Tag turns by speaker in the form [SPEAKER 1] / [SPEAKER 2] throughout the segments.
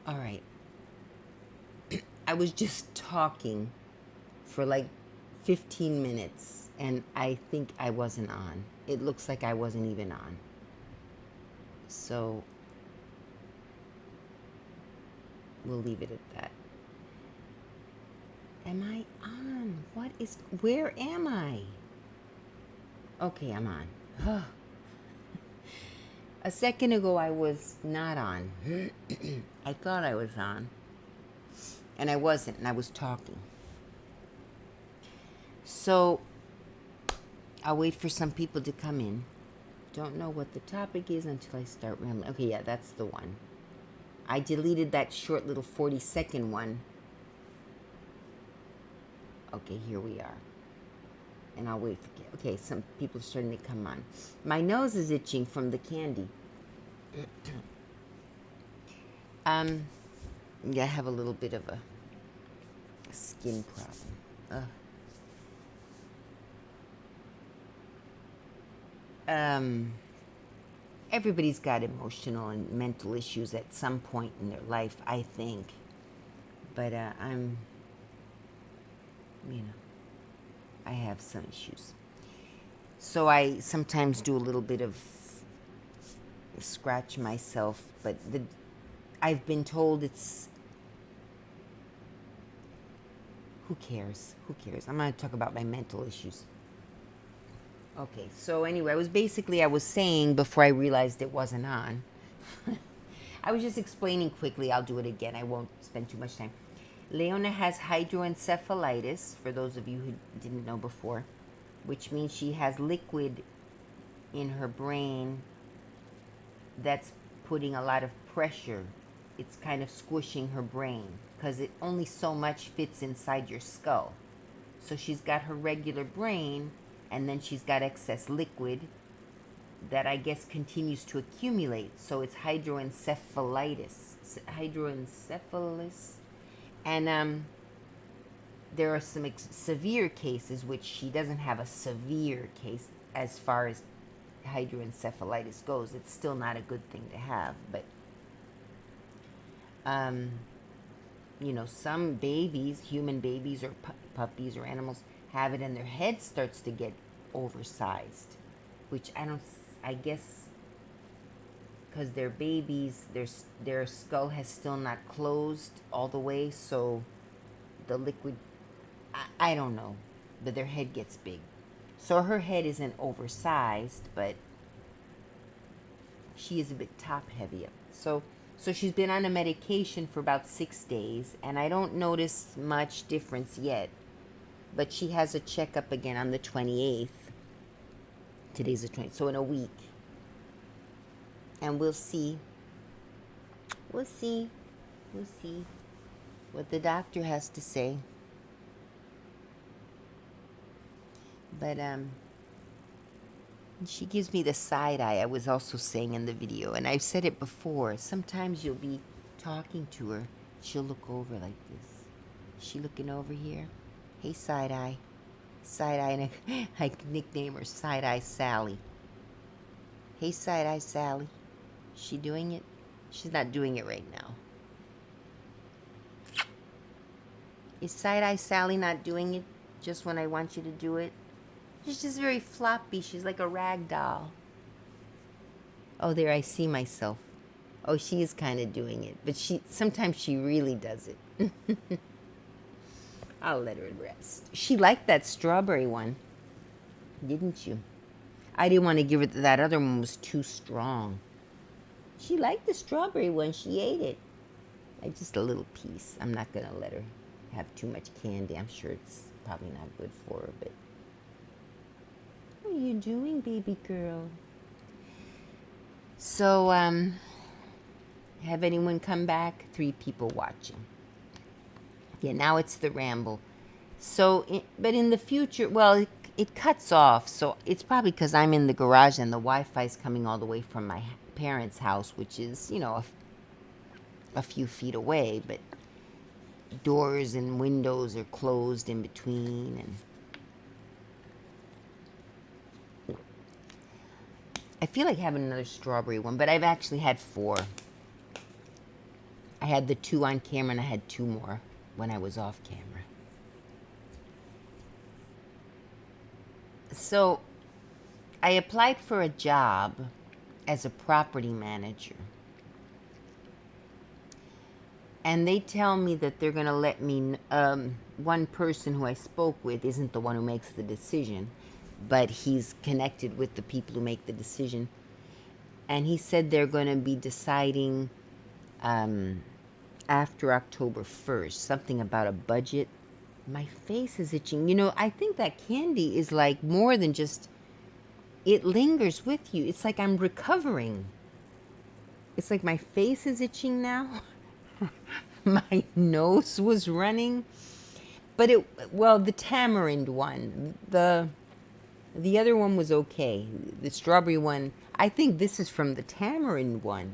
[SPEAKER 1] All right. I was just talking for like 15 minutes and I think I wasn't on. It looks like I wasn't even on. So we'll leave it at that. Am I on? Where am I? Okay, I'm on. A second ago I was not on. I thought I was on. And I wasn't, and I was talking. So I'll wait for some people to come in. Don't know what the topic is until I start rambling. Okay, yeah, that's the one. I deleted that short little 40-second one. Okay, here we are. And I'll wait for... Okay, some people are starting to come on. My nose is itching from the candy. Yeah, I have a little bit of a skin problem. Everybody's got emotional and mental issues at some point in their life, I think. But I have some issues. So I sometimes do a little bit of scratch myself, but I've been told it's... Who cares? Who cares? I'm going to talk about my mental issues. Okay, so anyway, I was saying before I realized it wasn't on. I was just explaining quickly. I'll do it again. I won't spend too much time. Leona has hydroencephalitis, for those of you who didn't know before, which means she has liquid in her brain that's putting a lot of pressure. It's kind of squishing her brain because it only so much fits inside your skull. So she's got her regular brain, and then she's got excess liquid that I guess continues to accumulate. So it's hydroencephalitis. Hydroencephalus. And there are some severe cases, which she doesn't have a severe case as far as hydroencephalitis goes. It's still not a good thing to have, but some babies, human babies or puppies or animals, have it and their head starts to get oversized, which I guess because they're babies, their skull has still not closed all the way, so the liquid, I don't know, but their head gets big. So her head isn't oversized, but she is a bit top heavy. So she's been on a medication for about 6 days, and I don't notice much difference yet. But she has a checkup again on the 28th. Today's the 20th, so in a week. And we'll see. We'll see what the doctor has to say. But she gives me the side eye. I was also saying in the video, and I've said it before. Sometimes you'll be talking to her. She'll look over like this. Is she looking over here? Hey, side eye. Side eye, and I nickname her Side Eye Sally. Hey, Side Eye Sally. Is she doing it? She's not doing it right now. Is Side Eye Sally not doing it just when I want you to do it? She's just very floppy. She's like a rag doll. Oh, there, I see myself. Oh, she is kind of doing it. But sometimes she really does it. I'll let her rest. She liked that strawberry one, didn't you? I didn't want to give her that other one was too strong. She liked the strawberry one. She ate it. Just a little piece. I'm not going to let her have too much candy. I'm sure it's probably not good for her, but... What are you doing, baby girl? So, have anyone come back? 3 people watching. Yeah, now it's the ramble. So, but in the future, well, it cuts off. So it's probably because I'm in the garage and the Wi-Fi is coming all the way from my parents' house, which is, a few feet away. But doors and windows are closed in between, and I feel like having another strawberry one, but I've actually had 4. I had the 2 on camera and I had 2 more when I was off camera. So I applied for a job as a property manager. And they tell me that they're going to let me, one person who I spoke with isn't the one who makes the decision, but he's connected with the people who make the decision. And he said they're going to be deciding after October 1st, something about a budget. My face is itching. You know, I think that candy is like more than just, it lingers with you. It's like I'm recovering. It's like my face is itching now. My nose was running. But the tamarind one, the other one was okay. The strawberry one, I think this is from the tamarind one.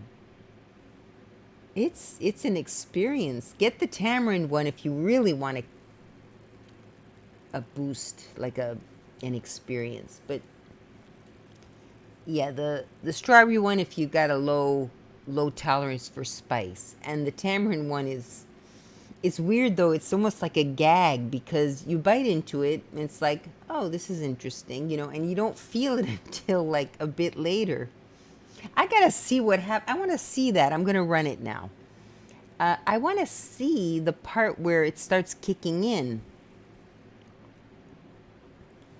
[SPEAKER 1] It's an experience. Get the tamarind one if you really want a boost, like an experience. But yeah, the strawberry one if you got a low tolerance for spice, and the tamarind one it's weird though. It's almost like a gag because you bite into it and it's like, oh, this is interesting, and you don't feel it until like a bit later. I gotta see what happens. I want to see that. I'm gonna run it now. I want to see the part where it starts kicking in,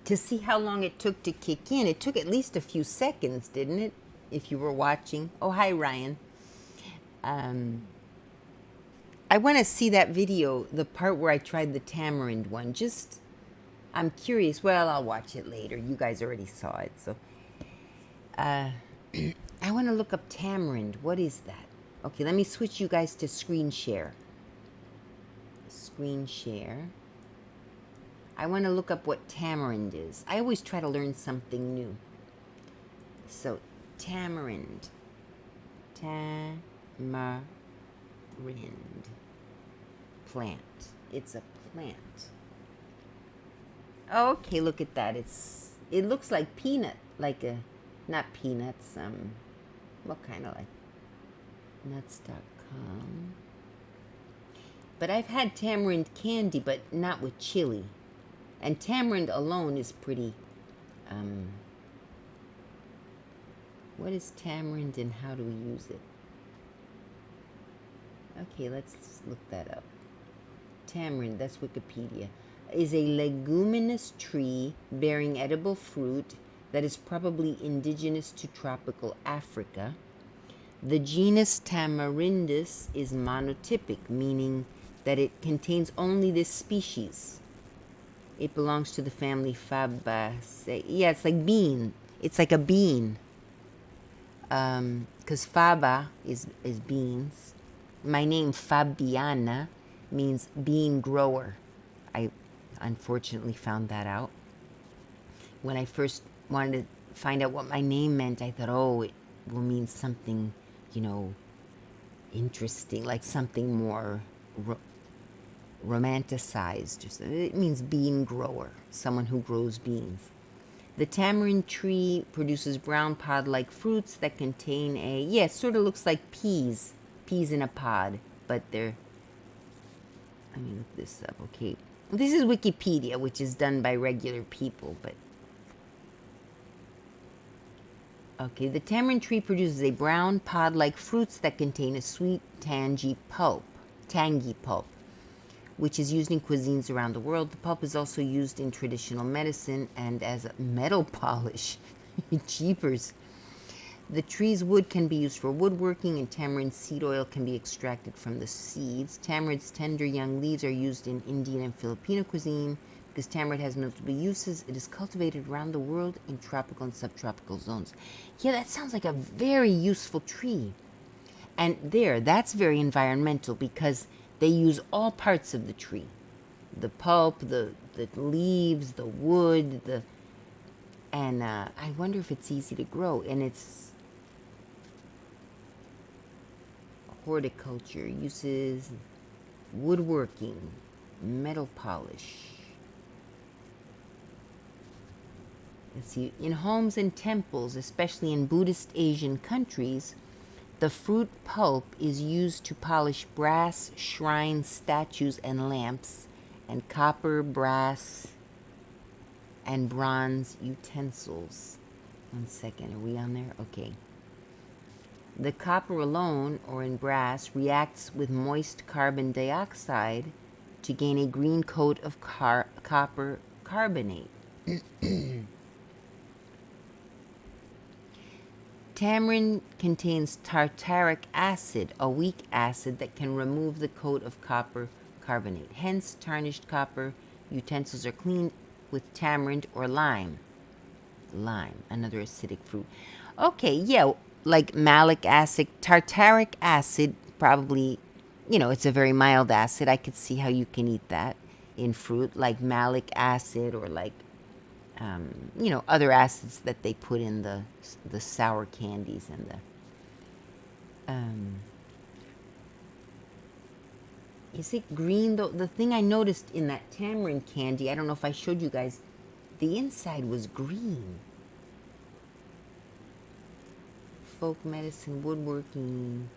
[SPEAKER 1] to see how long it took to kick in. It took at least a few seconds, didn't it? If you were watching. Oh, hi, Ryan. I want to see that video, the part where I tried the tamarind one. I'm curious. Well, I'll watch it later. You guys already saw it, so. I want to look up tamarind. What is that? Okay, let me switch you guys to screen share. Screen share. I want to look up what tamarind is. I always try to learn something new. So, tamarind. Tamarind. Plant. It's a plant. Okay, look at that. It looks like peanut. Not peanuts. What kind of like? Nuts.com. But I've had tamarind candy, but not with chili. And tamarind alone is pretty, what is tamarind and how do we use it? Okay, let's look that up. Tamarind, that's Wikipedia, is a leguminous tree bearing edible fruit that is probably indigenous to tropical Africa. The genus Tamarindus is monotypic, meaning that it contains only this species. It belongs to the family Fabaceae. Yeah, it's like bean. It's like a bean. Because Faba is beans. My name, Fabiana, means bean grower. I unfortunately found that out. When I first wanted to find out what my name meant, I thought, oh, it will mean something, interesting, like something more romanticized. It means bean grower, someone who grows beans. The tamarind tree produces brown pod-like fruits that contain it sort of looks like peas in a pod, but let me look this up, okay. This is Wikipedia, which is done by regular people, but okay, the tamarind tree produces a brown pod-like fruits that contain a sweet, tangy pulp, which is used in cuisines around the world. The pulp is also used in traditional medicine and as a metal polish. Jeepers. The tree's wood can be used for woodworking, and tamarind seed oil can be extracted from the seeds. Tamarind's tender young leaves are used in Indian and Filipino cuisine. Because tamarind has multiple uses, it is cultivated around the world in tropical and subtropical zones. Yeah, that sounds like a very useful tree. And that's very environmental because they use all parts of the tree. The pulp, the leaves, the wood, and I wonder if it's easy to grow. And it's horticulture, uses woodworking, metal polish. Let's see, in homes and temples, especially in Buddhist Asian countries, The fruit pulp is used to polish brass shrine statues and lamps, and copper, brass, and bronze utensils. 1 second, are we on there? Okay. The copper alone, or in brass, reacts with moist carbon dioxide to gain a green coat of copper carbonate. Tamarind contains tartaric acid, a weak acid that can remove the coat of copper carbonate. Hence, tarnished copper utensils are cleaned with tamarind or lime. Lime, another acidic fruit. Okay, yeah, like malic acid, tartaric acid, probably, it's a very mild acid. I could see how you can eat that in fruit, like malic acid or like other acids that they put in the sour candies and the. Is it green though? The thing I noticed in that tamarind candy, I don't know if I showed you guys, the inside was green. Folk medicine, woodworking.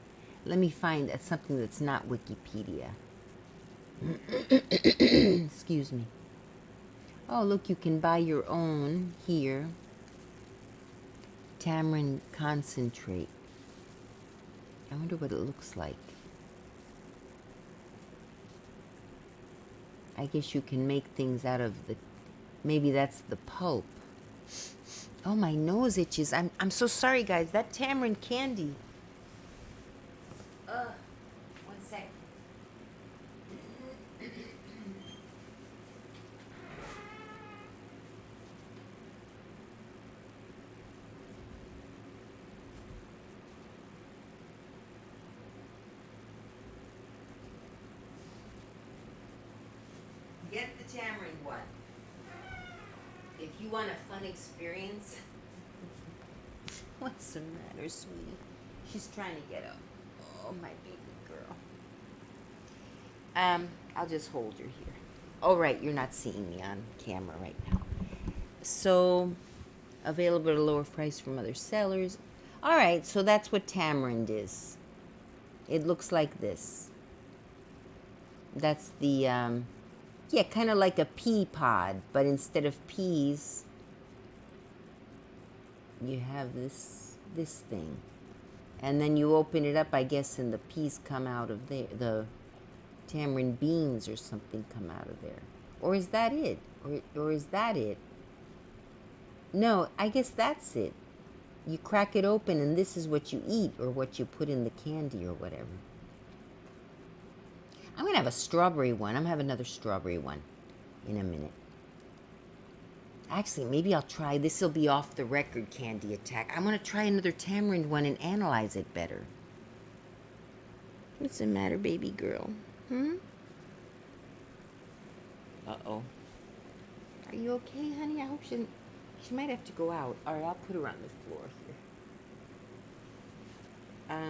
[SPEAKER 1] Let me find something that's not Wikipedia. Excuse me. Oh, look, you can buy your own here. Tamarind concentrate. I wonder what it looks like. I guess you can make things out of maybe that's the pulp. Oh, my nose itches. I'm so sorry, guys. That tamarind candy. 1 sec. Get the tamarind one. If you want a fun experience. What's the matter, sweetie? She's trying to get up. Oh, my baby girl. I'll just hold her here. Oh, right, you're not seeing me on camera right now. So, available at a lower price from other sellers. All right, so that's what tamarind is. It looks like this. That's the, kind of like a pea pod, but instead of peas, you have this thing. And then you open it up, I guess, and the peas come out of there. The tamarind beans or something come out of there. Or is that it? Or is that it? No, I guess that's it. You crack it open and this is what you eat or what you put in the candy or whatever. I'm going to have a strawberry one. I'm going to have another strawberry one in a minute. Actually, maybe I'll try. This will be off the record candy attack. I'm going to try another tamarind one and analyze it better. What's the matter, baby girl? Uh-oh. Are you okay, honey? I hope she might have to go out. All right, I'll put her on the floor here.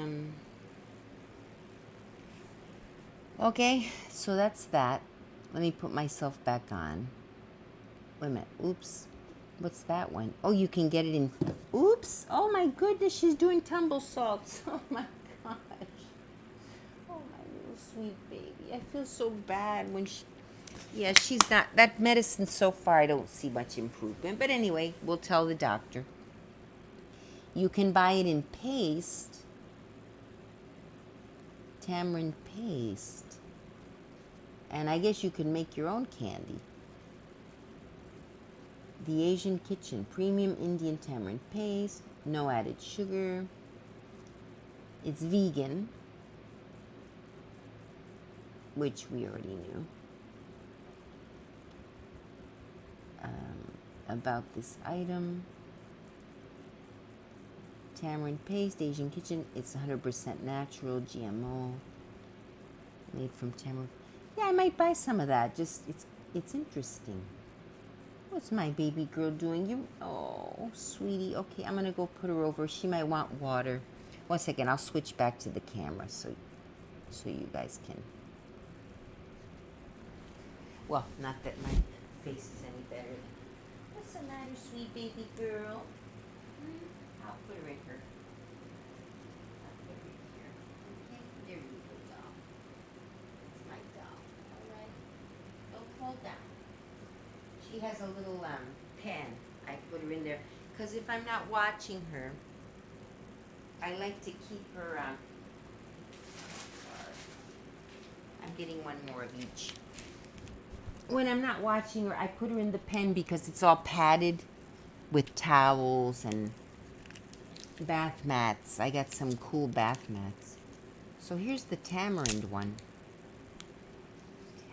[SPEAKER 1] Okay, so that's that. Let me put myself back on. Wait a minute. Oops. What's that one? Oh, you can get it in... Oops. Oh, my goodness. She's doing tumble salts. Oh, my gosh. Oh, my little sweet baby. I feel so bad when she... Yeah, she's not... That medicine so far, I don't see much improvement. But anyway, we'll tell the doctor. You can buy it in paste. Tamarind paste. And I guess you can make your own candy. The Asian Kitchen, premium Indian tamarind paste, no added sugar. It's vegan, which we already knew. About this item. Tamarind paste, Asian Kitchen. It's 100% natural, GMO. Made from tamarind. Yeah, I might buy some of that. Just, it's interesting. What's my baby girl doing? Oh, sweetie. Okay, I'm going to go put her over. She might want water. 1 second. I'll switch back to the camera so you guys can. Well, not that my face is any better. What's the matter, sweet baby girl? I'll put her in her she has a little pen. I put her in there because if I'm not watching her, I like to keep her. I'm getting one more of each. When I'm not watching her, I put her in the pen because it's all padded with towels and bath mats. I got some cool bath mats. So here's the tamarind one.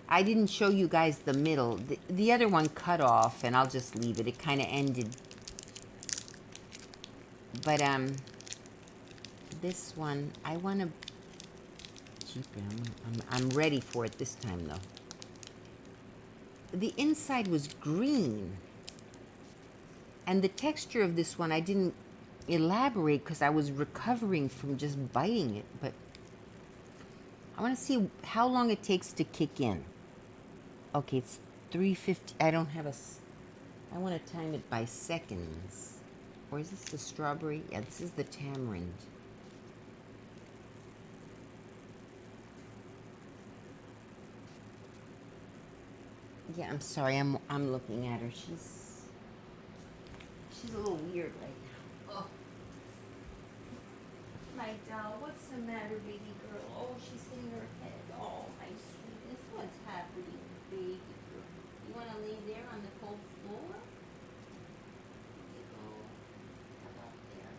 [SPEAKER 1] I didn't show you guys the middle. The other one cut off, and I'll just leave it. It kind of ended. But this one, I want to. I'm ready for it this time, though. The inside was green, and the texture of this one I didn't elaborate because I was recovering from just biting it. But I want to see how long it takes to kick in. Okay, it's 3:50. I don't have a. I want to time it by seconds. Or is this the strawberry? Yeah, this is the tamarind. Yeah, I'm sorry. I'm looking at her. She's a little weird right now. Oh, my doll. What's the matter, baby girl? Oh, she's hitting her head. Oh, my sweetness. What's happening, baby girl? You want to lay there on the cold floor? There you go. How about there?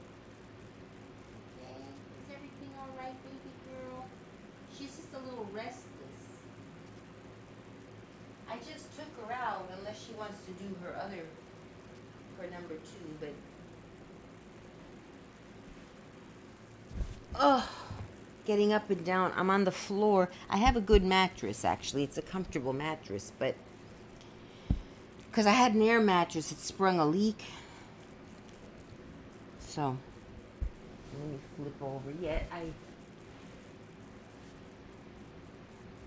[SPEAKER 1] Okay. Is everything all right, baby girl? She's just a little restless. I just took her out unless she wants to do her number 2, but getting up and down. I'm on the floor. I have a good mattress, actually. It's a comfortable mattress, but because I had an air mattress, it sprung a leak. So let me flip over.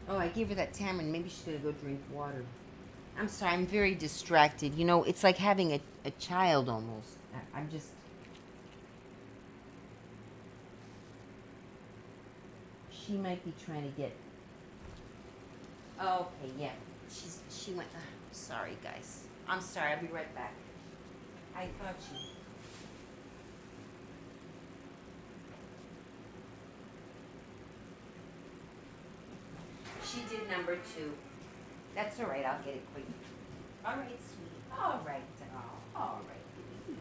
[SPEAKER 1] I gave her that tamarind. Maybe she's gonna go drink water. I'm sorry, I'm very distracted. You know, it's like having a child almost. I'm just. She might be trying to get. Oh, okay, yeah. She went. Sorry, guys. I'm sorry. I'll be right back. I thought she. She did number 2. That's all right. I'll get it quick. All right, sweetie. All right, doll. All right, baby.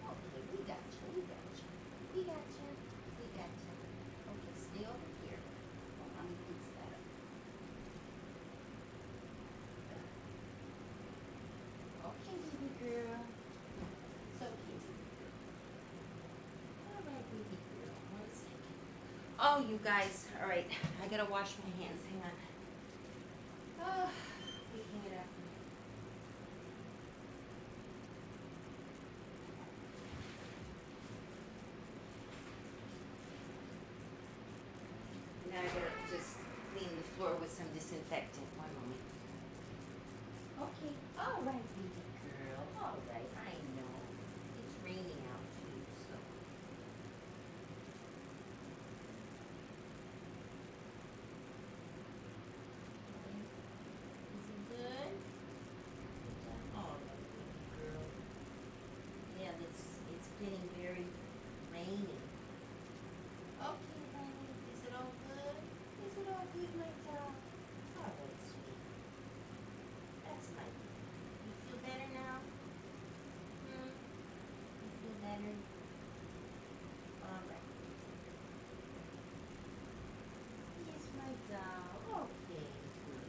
[SPEAKER 1] Okay, we got you. We got you. We got you. We got you. Okay, stay over here. Hold on, let me fix that up. Okay, baby girl. It's okay, baby girl. All right, baby girl. 1 second. Oh, you guys. All right. I gotta wash my hands. Hang on. Oh, picking it up. Now I gotta just clean the floor with some disinfectant. 1 moment. Okay. All right, baby girl. All right. I know. It's raining out too, so. Is it good? All right, baby girl. Yeah, it's getting very rainy. Okay, honey. Is it all good? Is it all good, my dog? All right, sweet. That's my. You feel better now? You feel better? All right. Yes, my doll. Okay, good.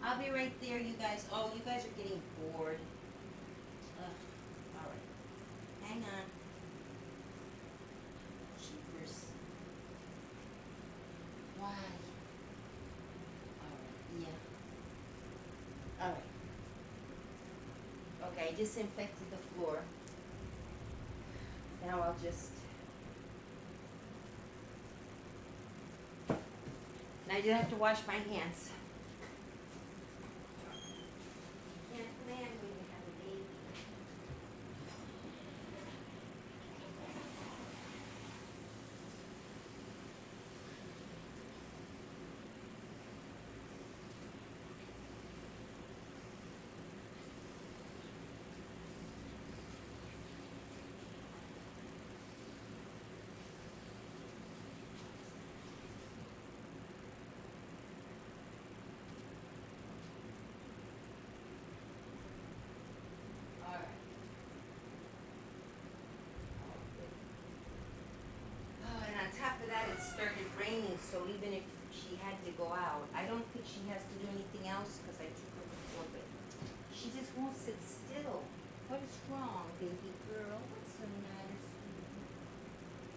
[SPEAKER 1] I'll be right there, you guys. Oh, you guys are getting bored. All right. Hang on. Jeepers. Why? All right. Yeah. All right. Okay, I disinfected the floor. Now I'll just. Now I just have to wash my hands. Can't plan when you have a baby. so even if she had to go out, I don't think she has to do anything else because I took her before, but she just won't sit still. What is wrong, baby girl? What's the matter, sweetie?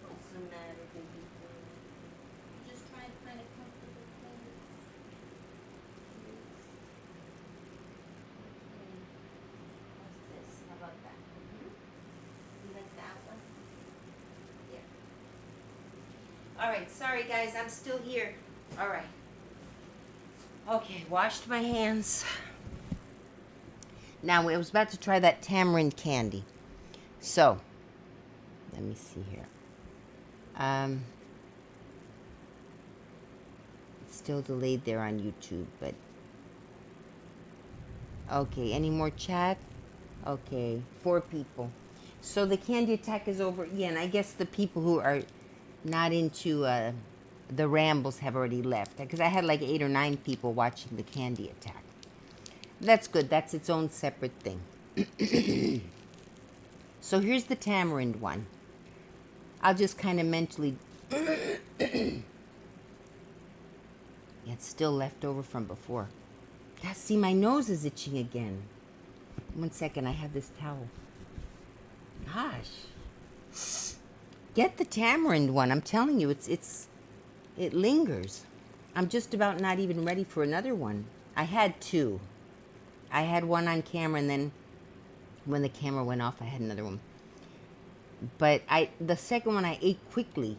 [SPEAKER 1] What's the matter, baby girl? You just trying to find a comfortable place. Okay. What's this? How about that? You like that one? Yeah. All right. Sorry, guys. I'm still here. All right. Okay. Washed my hands. Now, I was about to try that tamarind candy. So, let me see here. It's still delayed there on YouTube, but... Okay, any more chat? Okay, 4 people. So the candy attack is over. Yeah, and I guess the people who are not into the rambles have already left. Because I had like 8 or 9 people watching the candy attack. That's good. That's its own separate thing. So here's the tamarind one. I'll just kind of mentally... It's still left over from before. Yeah, see, my nose is itching again. 1 second, I have this towel. Gosh. Get the tamarind one. I'm telling you, it lingers. I'm just about not even ready for another one. I had 2. I had one on camera, and then when the camera went off, I had another one. But the second one I ate quickly.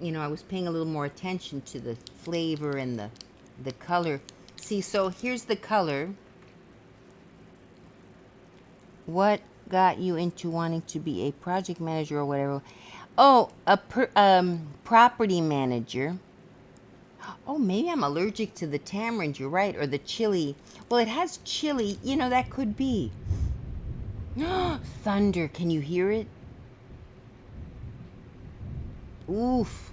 [SPEAKER 1] You know, I was paying a little more attention to the flavor and the color. See, so here's the color. What got you into wanting to be a project manager or whatever? Oh, a property manager. Oh, maybe I'm allergic to the tamarind, you're right, or the chili. Well, it has chili. You know, that could be. Thunder, can you hear it? Oof.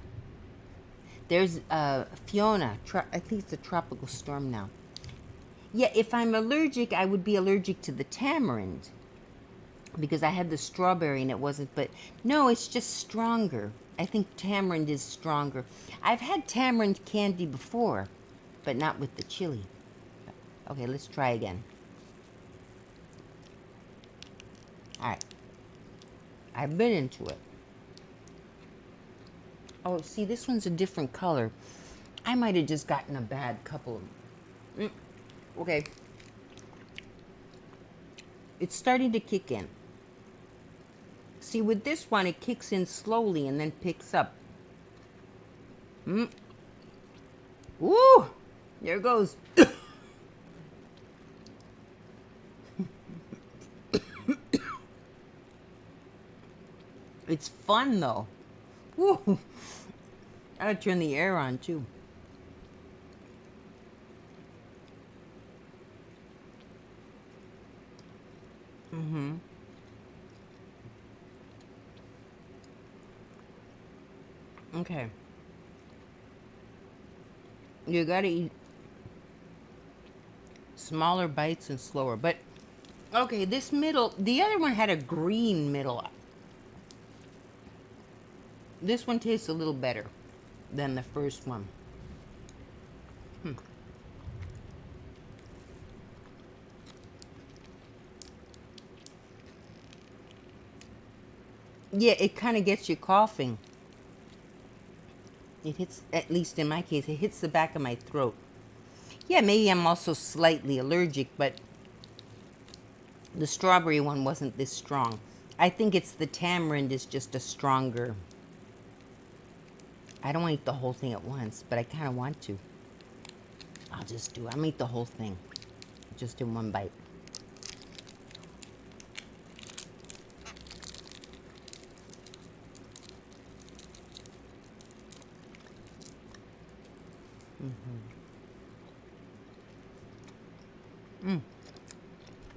[SPEAKER 1] There's Fiona. I think it's a tropical storm now. Yeah, if I'm allergic, I would be allergic to the tamarind. Because I had the strawberry and it wasn't, but no, it's just stronger. I think tamarind is stronger. I've had tamarind candy before, but not with the chili. Okay, let's try again. All right. I've been into it. Oh, see, this one's a different color. I might have just gotten a bad couple of... Okay. It's starting to kick in. See, with this one, it kicks in slowly and then picks up. Woo! There it goes. It's fun, though. Woo! I gotta turn the air on, too. Okay. You gotta eat smaller bites and slower. But, okay, this middle, the other one had a green middle. This one tastes a little better than the first one. Yeah, it kind of gets you coughing. It hits, at least in my case, it hits the back of my throat. Yeah, maybe I'm also slightly allergic, but the strawberry one wasn't this strong. I think it's the tamarind is just a stronger... I don't want to eat the whole thing at once, but I kind of want to. I'll just do it. I'm going to eat the whole thing, just in one bite.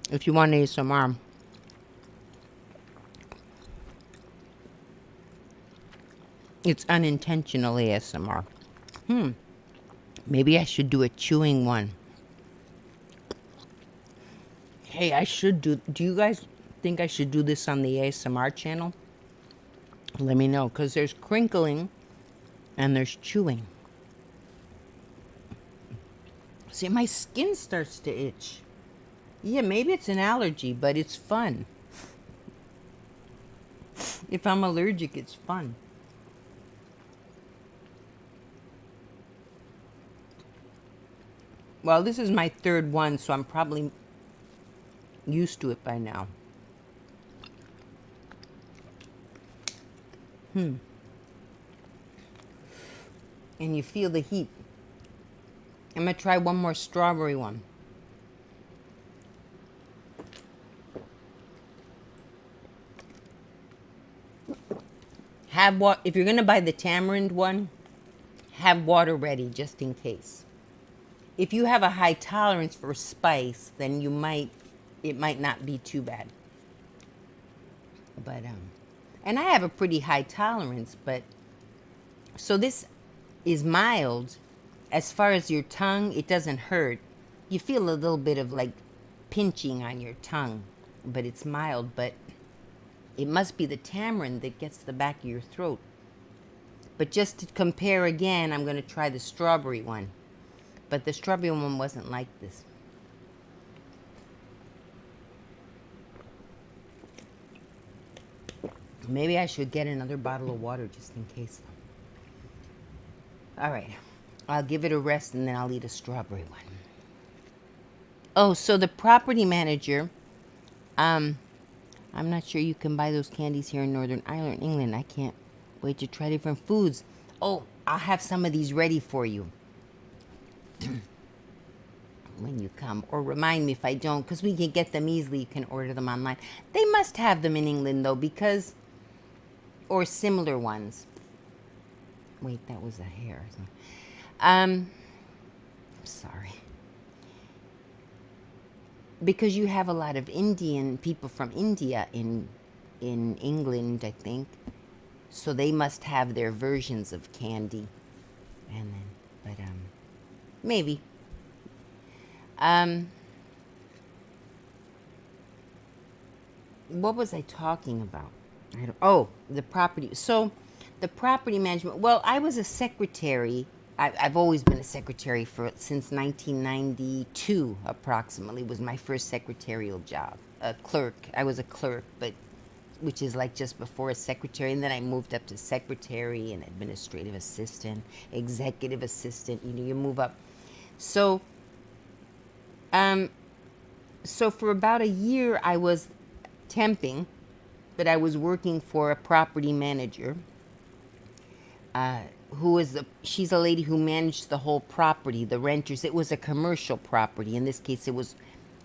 [SPEAKER 1] If you want ASMR, it's unintentional ASMR. Maybe I should do a chewing one. Hey, I should do you guys think I should do this on the ASMR channel? Let me know, because there's crinkling and there's chewing. See, my skin starts to itch. Yeah, maybe it's an allergy, but it's fun. If I'm allergic, it's fun. Well, this is my third one, so I'm probably used to it by now. And you feel the heat. I'm going to try one more strawberry one. Have what if you're going to buy the tamarind one, have water ready just in case. If you have a high tolerance for spice, then it might not be too bad. But and I have a pretty high tolerance, but so this is mild. As far as your tongue, it doesn't hurt. You feel a little bit of like pinching on your tongue, but it's mild. But it must be the tamarind that gets to the back of your throat. But just to compare again, I'm going to try the strawberry one. But the strawberry one wasn't like this. Maybe I should get another bottle of water just in case. All right. I'll give it a rest and then I'll eat a strawberry one. Oh, so the property manager, I'm not sure you can buy those candies here in Northern Ireland, England. I can't wait to try different foods. Oh, I'll have some of these ready for you when you come. Or remind me if I don't, because we can get them easily. You can order them online. They must have them in England, though, because... Or similar ones. Wait, that was a hair. Sorry. Because you have a lot of Indian people from India in England, I think. So they must have their versions of candy. And then, but maybe. What was I talking about? The property. So the property management. Well, I was a secretary. I've always been a secretary since 1992, approximately, was my first secretarial job. A clerk. I was a clerk, but which is like just before a secretary. And then I moved up to secretary and administrative assistant, executive assistant. You move up. So, so for about a year, I was temping, but I was working for a property manager. She's a lady who managed the whole property, the renters. It was a commercial property. In this case, it was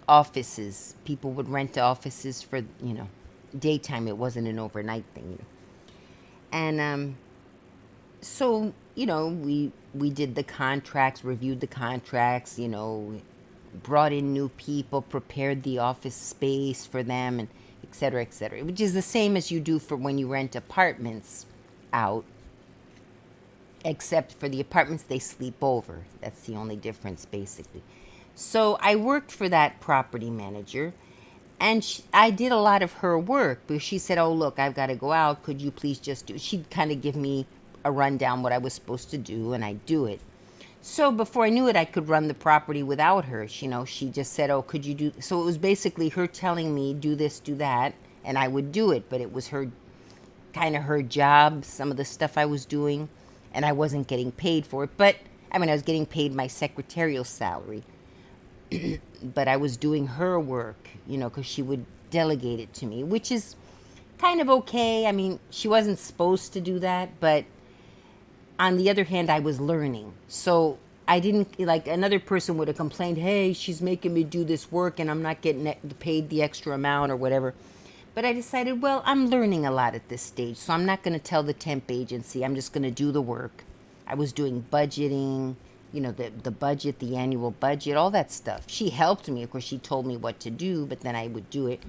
[SPEAKER 1] offices. People would rent offices for, daytime. It wasn't an overnight thing, And so, we did the contracts, reviewed the contracts, brought in new people, prepared the office space for them, and et cetera, which is the same as you do for when you rent apartments out. Except for the apartments, they sleep over. That's the only difference, basically. So I worked for that property manager, and I did a lot of her work. But she said, oh, look, I've got to go out. Could you please just do... She'd kind of give me a rundown what I was supposed to do, and I'd do it. So before I knew it, I could run the property without her. She just said, oh, could you do... So it was basically her telling me, do this, do that, and I would do it. But it was her job, some of the stuff I was doing. And I wasn't getting paid for it. But, I was getting paid my secretarial salary. But I was doing her work, because she would delegate it to me, which is kind of okay. She wasn't supposed to do that. But on the other hand, I was learning. So I didn't, like another person would have complained, hey, she's making me do this work and I'm not getting paid the extra amount or whatever. But I decided, well, I'm learning a lot at this stage, so I'm not going to tell the temp agency. I'm just going to do the work. I was doing budgeting, the budget, the annual budget, all that stuff. She helped me. Of course, she told me what to do, but then I would do it.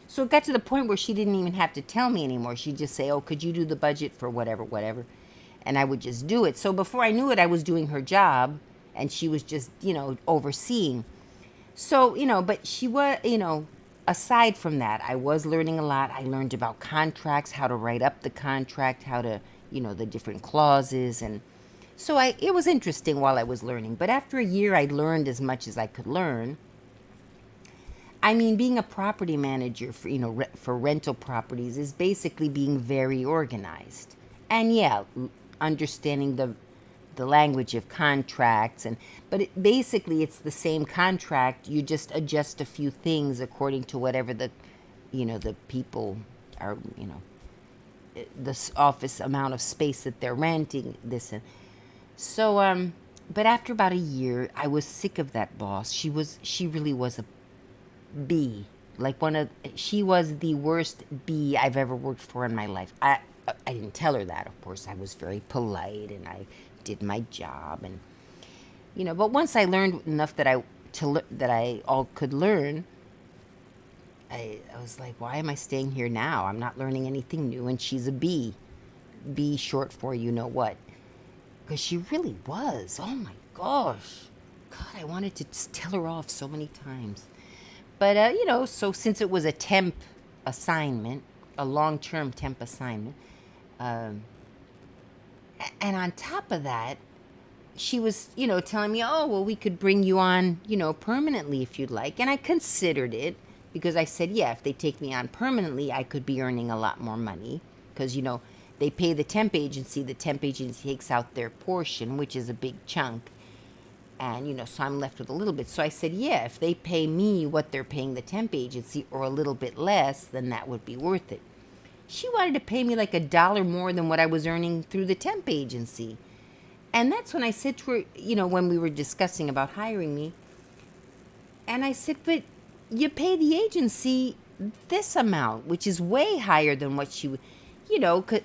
[SPEAKER 1] So it got to the point where she didn't even have to tell me anymore. She'd just say, oh, could you do the budget for whatever? And I would just do it. So before I knew it, I was doing her job, and she was just, overseeing. So, but she was, aside from that, I was learning a lot. I learned about contracts, how to write up the contract, how to, the different clauses. And so it was interesting while I was learning. But after a year, I learned as much as I could learn. I mean, being a property manager for, for rental properties is basically being very organized. And yeah, understanding the language of contracts, but basically it's the same contract. You just adjust a few things according to whatever the people are, the office amount of space that they're renting, this. And so but after about a year, I was sick of that boss. She really was a B. Like she was the worst B I've ever worked for in my life. I didn't tell her that, of course. I was very polite and I did my job, and but once I learned enough that I all could learn, I was like, why am I staying here now? I'm not learning anything new, and she's a B. B short for you know what. Because she really was. Oh my gosh. God, I wanted to just tell her off so many times. But, so since it was a temp assignment, a long-term temp assignment, and on top of that, she was, telling me, oh, well, we could bring you on, permanently if you'd like. And I considered it because I said, yeah, if they take me on permanently, I could be earning a lot more money because, they pay the temp agency. The temp agency takes out their portion, which is a big chunk. And, so I'm left with a little bit. So I said, yeah, if they pay me what they're paying the temp agency or a little bit less, then that would be worth it. She wanted to pay me like $1 more than what I was earning through the temp agency. And that's when I said to her, when we were discussing about hiring me, and I said, but you pay the agency this amount, which is way higher than what she would, could.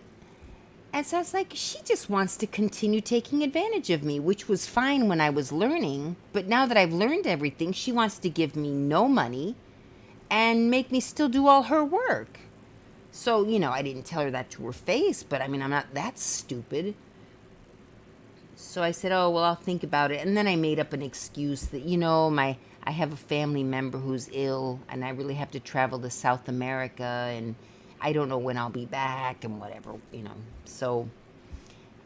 [SPEAKER 1] And so I was like, she just wants to continue taking advantage of me, which was fine when I was learning. But now that I've learned everything, she wants to give me no money and make me still do all her work. So, I didn't tell her that to her face, but I mean, I'm not that stupid. So I said, oh, well, I'll think about it. And then I made up an excuse that, I have a family member who's ill and I really have to travel to South America and I don't know when I'll be back and whatever, So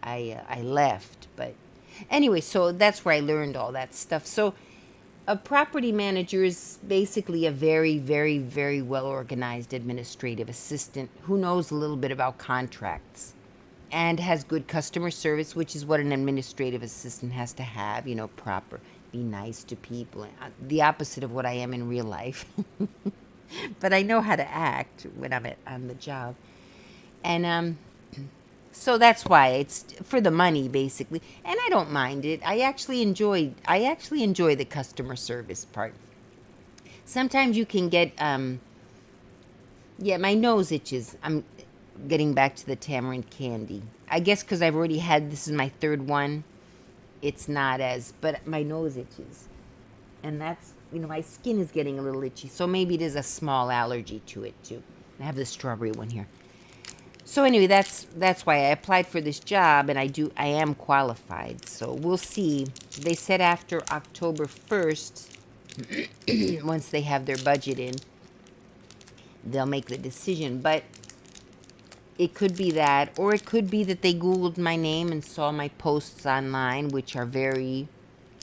[SPEAKER 1] I left. But anyway, so that's where I learned all that stuff. So a property manager is basically a very, very, very well-organized administrative assistant who knows a little bit about contracts and has good customer service, which is what an administrative assistant has to have, proper, be nice to people. The opposite of what I am in real life. But I know how to act when I'm on the job. And so that's why it's for the money, basically. And I don't mind it. I actually enjoy the customer service part. Sometimes you can get my nose itches. I'm getting back to the tamarind candy. I guess because I've already had, this is my third one. It's not as, but my nose itches. And that's, my skin is getting a little itchy. So maybe it is a small allergy to it too. I have the strawberry one here. So anyway, that's why I applied for this job, and I am qualified. So we'll see. They said after October 1st, once they have their budget in, they'll make the decision. But it could be that, or it could be that they Googled my name and saw my posts online, which are very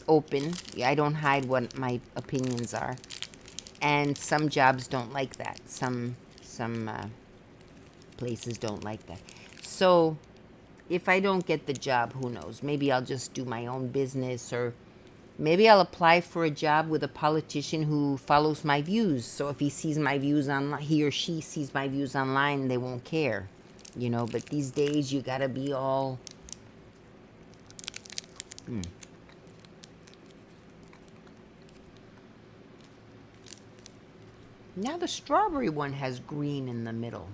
[SPEAKER 1] open. I don't hide what my opinions are. And some jobs don't like that. Some places don't like that. So if I don't get the job, who knows? Maybe I'll just do my own business, or maybe I'll apply for a job with a politician who follows my views. So if he sees my views online, he or she sees my views online, they won't care. But these days you gotta be all Now the strawberry one has green in the middle.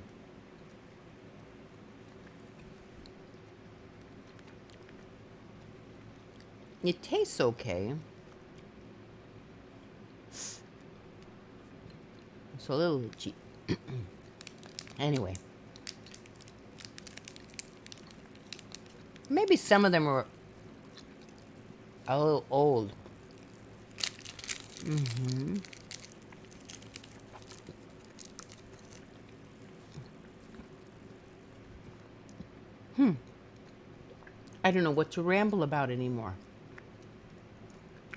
[SPEAKER 1] It tastes okay. It's a little itchy. Anyway. Maybe some of them are a little old. I don't know what to ramble about anymore.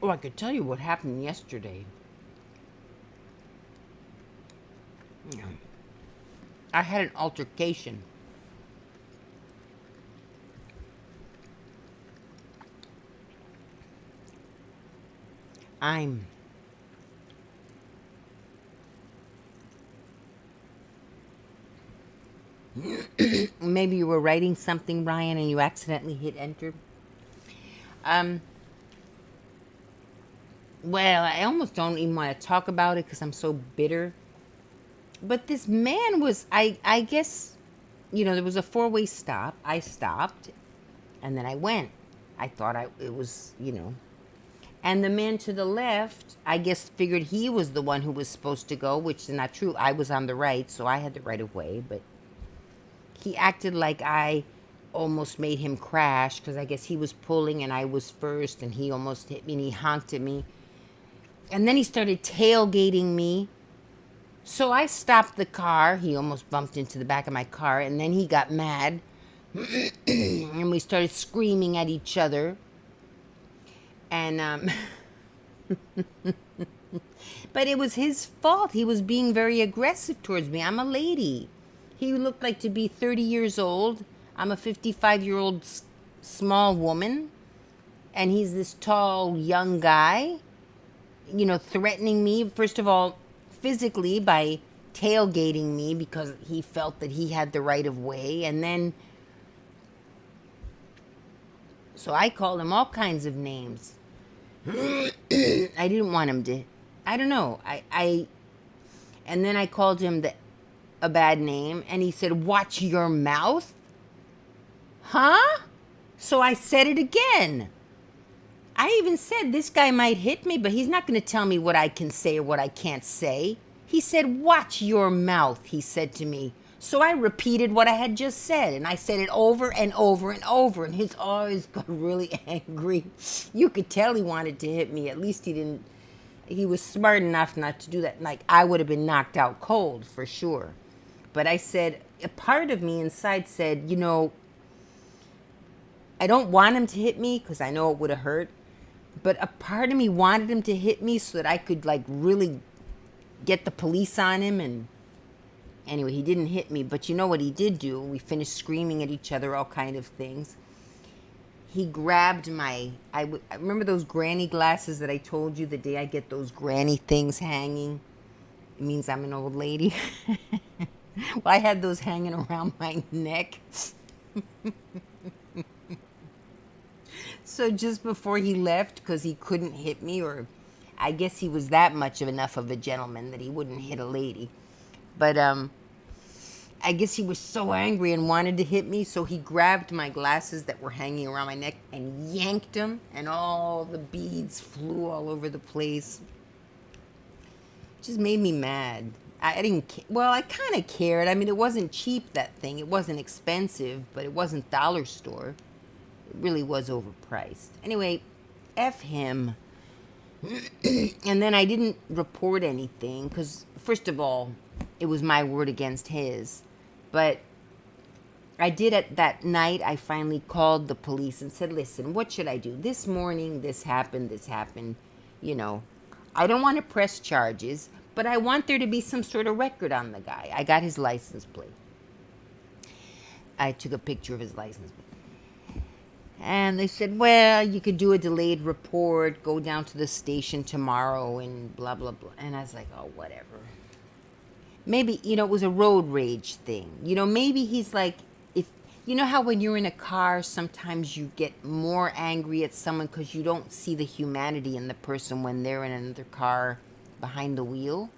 [SPEAKER 1] Oh, I could tell you what happened yesterday. Yeah. I had an altercation. I'm Maybe you were writing something, Ryan, and you accidentally hit enter. Um, well, I almost don't even want to talk about it because I'm so bitter. But this man was, I guess, there was a four-way stop. I stopped, and then I went. I thought it was. And the man to the left, I guess, figured he was the one who was supposed to go, which is not true. I was on the right, so I had the right of way, but he acted like I almost made him crash because I guess he was pulling and I was first, and he almost hit me and he honked at me. And then he started tailgating me. So I stopped the car. He almost bumped into the back of my car, and then he got mad. And we started screaming at each other. And, but it was his fault. He was being very aggressive towards me. I'm a lady. He looked like to be 30 years old. I'm a 55-year-old small woman. And he's this tall, young guy, threatening me, first of all, physically by tailgating me because he felt that he had the right of way. And then, so I called him all kinds of names. I didn't want him to, I don't know. And then I called him a bad name, and he said, "Watch your mouth." Huh? So I said it again. I even said, this guy might hit me, but he's not going to tell me what I can say or what I can't say. He said, "Watch your mouth," he said to me. So I repeated what I had just said, and I said it over and over and over, and his eyes got really angry. You could tell he wanted to hit me. At least he was smart enough not to do that. Like, I would have been knocked out cold for sure. But I said, a part of me inside said, I don't want him to hit me because I know it would have hurt. But a part of me wanted him to hit me so that I could, really get the police on him. And anyway, he didn't hit me. But you know what he did do? We finished screaming at each other, all kind of things. He grabbed I remember those granny glasses that I told you the day I get those granny things hanging? It means I'm an old lady. Well, I had those hanging around my neck. So just before he left, because he couldn't hit me, or I guess he was that much of enough of a gentleman that he wouldn't hit a lady. But I guess he was so angry and wanted to hit me, so he grabbed my glasses that were hanging around my neck and yanked them, and all the beads flew all over the place. It just made me mad. I didn't, well, I kind of cared. I mean, it wasn't cheap, that thing. It wasn't expensive, but it wasn't dollar store. It really was overpriced. Anyway, F him. And then I didn't report anything because, first of all, it was my word against his. But I did at that night, I finally called the police and said, "Listen, what should I do? This morning, this happened. I don't want to press charges, but I want there to be some sort of record on the guy." I got his license plate. I took a picture of his license plate. And they said, "Well, you could do a delayed report, go down to the station tomorrow and blah, blah, blah." And I was like, oh, whatever. Maybe, it was a road rage thing. Maybe he's like, how when you're in a car, sometimes you get more angry at someone because you don't see the humanity in the person when they're in another car behind the wheel.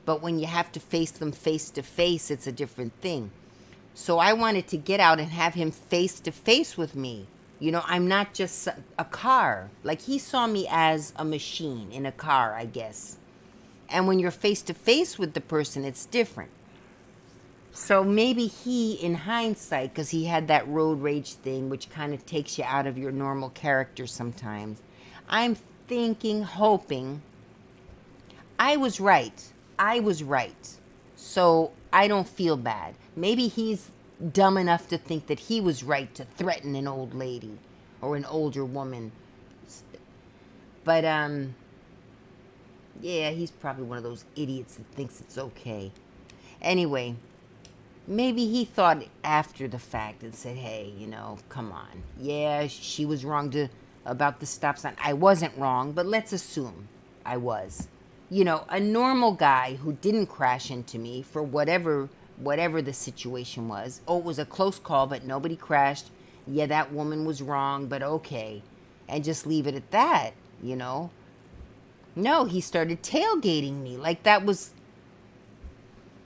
[SPEAKER 1] But when you have to face them face to face, it's a different thing. So I wanted to get out and have him face to face with me. I'm not just a car. Like, he saw me as a machine in a car, I guess. And when you're face to face with the person, it's different. So maybe he, in hindsight, because he had that road rage thing, which kind of takes you out of your normal character sometimes. I'm thinking, hoping, I was right. So I don't feel bad. Maybe he's dumb enough to think that he was right to threaten an old lady or an older woman. But yeah, he's probably one of those idiots that thinks it's okay. Anyway, maybe he thought after the fact and said, hey, come on. Yeah, she was wrong about the stop sign. I wasn't wrong, but let's assume I was. A normal guy who didn't crash into me for whatever the situation was. Oh, it was a close call, but nobody crashed. Yeah, that woman was wrong, but okay. And just leave it at that, No, he started tailgating me. Like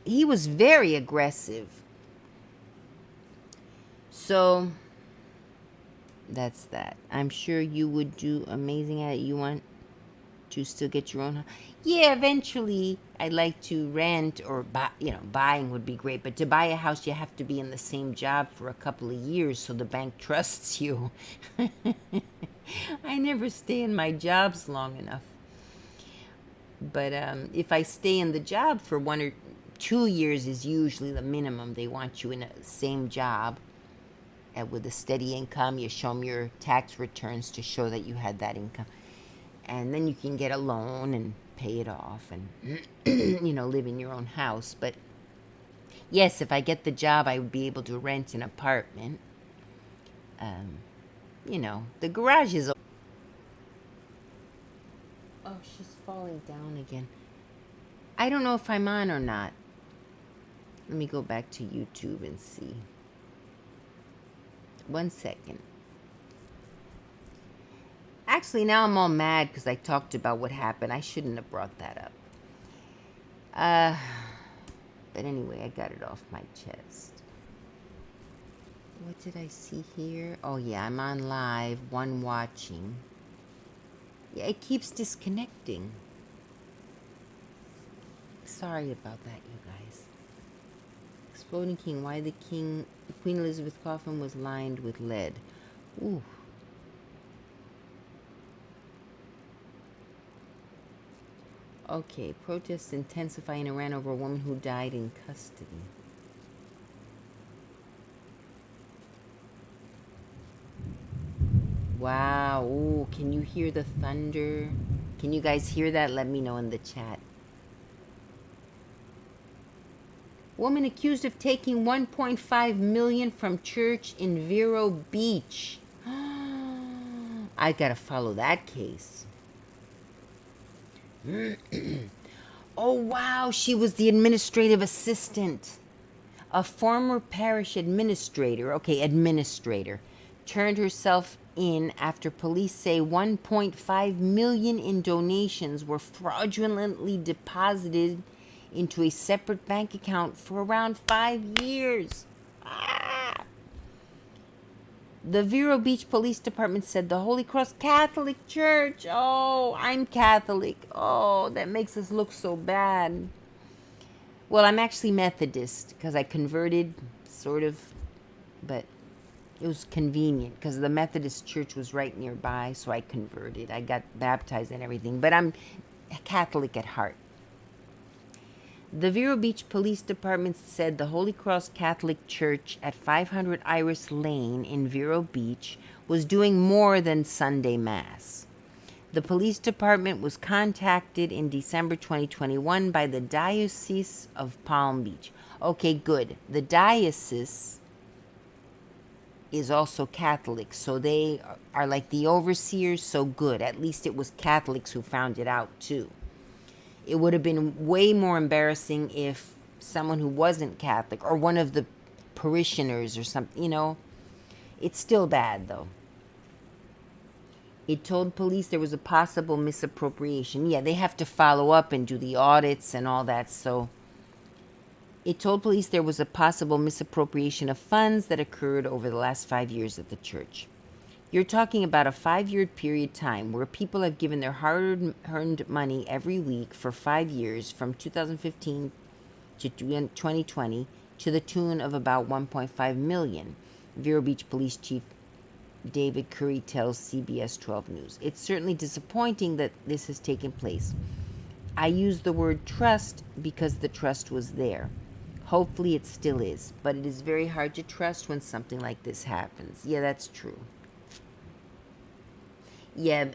[SPEAKER 1] he was very aggressive. So, that's that. I'm sure you would do amazing at it. You want to still get your own house? Yeah, eventually I'd like to rent or buy. Buying would be great, but to buy a house, you have to be in the same job for a couple of years so the bank trusts you. I never stay in my jobs long enough. But if I stay in the job for 1 or 2 years is usually the minimum. They want you in the same job with a steady income. You show them your tax returns to show that you had that income. And then you can get a loan and pay it off and, live in your own house. But yes, if I get the job, I would be able to rent an apartment. The garage is... Oh, she's falling down again. I don't know if I'm on or not. Let me go back to YouTube and see. 1 second. Actually, now I'm all mad because I talked about what happened. I shouldn't have brought that up. But anyway, I got it off my chest. What did I see here? Oh, yeah, I'm on live. One watching. Yeah, it keeps disconnecting. Sorry about that, you guys. Exploding King. Why the Queen Elizabeth coffin was lined with lead. Ooh. Okay, protests intensify in Iran over a woman who died in custody. Wow. Ooh, can you hear the thunder? Can you guys hear that? Let me know in the chat. Woman accused of taking $1.5 million from church in Vero Beach. I gotta follow that case. Oh, wow. She was the administrative assistant. A former parish administrator, turned herself in after police say 1.5 million in donations were fraudulently deposited into a separate bank account for around 5 years. The Vero Beach Police Department said the Holy Cross Catholic Church. Oh, I'm Catholic. Oh, that makes us look so bad. Well, I'm actually Methodist because I converted, sort of, but it was convenient because the Methodist church was right nearby, so I converted. I got baptized and everything, but I'm Catholic at heart. The Vero Beach Police Department said the Holy Cross Catholic Church at 500 Iris Lane in Vero Beach was doing more than Sunday Mass. The police department was contacted in December 2021 by the Diocese of Palm Beach. Okay, good. The diocese is also Catholic, so they are like the overseers, so good. At least it was Catholics who found it out, too. It would have been way more embarrassing if someone who wasn't Catholic or one of the parishioners or something, It's still bad, though. It told police there was a possible misappropriation. Yeah, they have to follow up and do the audits and all that, so... It told police there was a possible misappropriation of funds that occurred over the last 5 years at the church. You're talking about a 5-year period of time where people have given their hard-earned money every week for 5 years, from 2015 to 2020, to the tune of about $1.5 million. Vero Beach Police Chief David Curry tells CBS 12 News. It's certainly disappointing that this has taken place. I use the word trust because the trust was there. Hopefully it still is, but it is very hard to trust when something like this happens. Yeah, that's true. Yeah,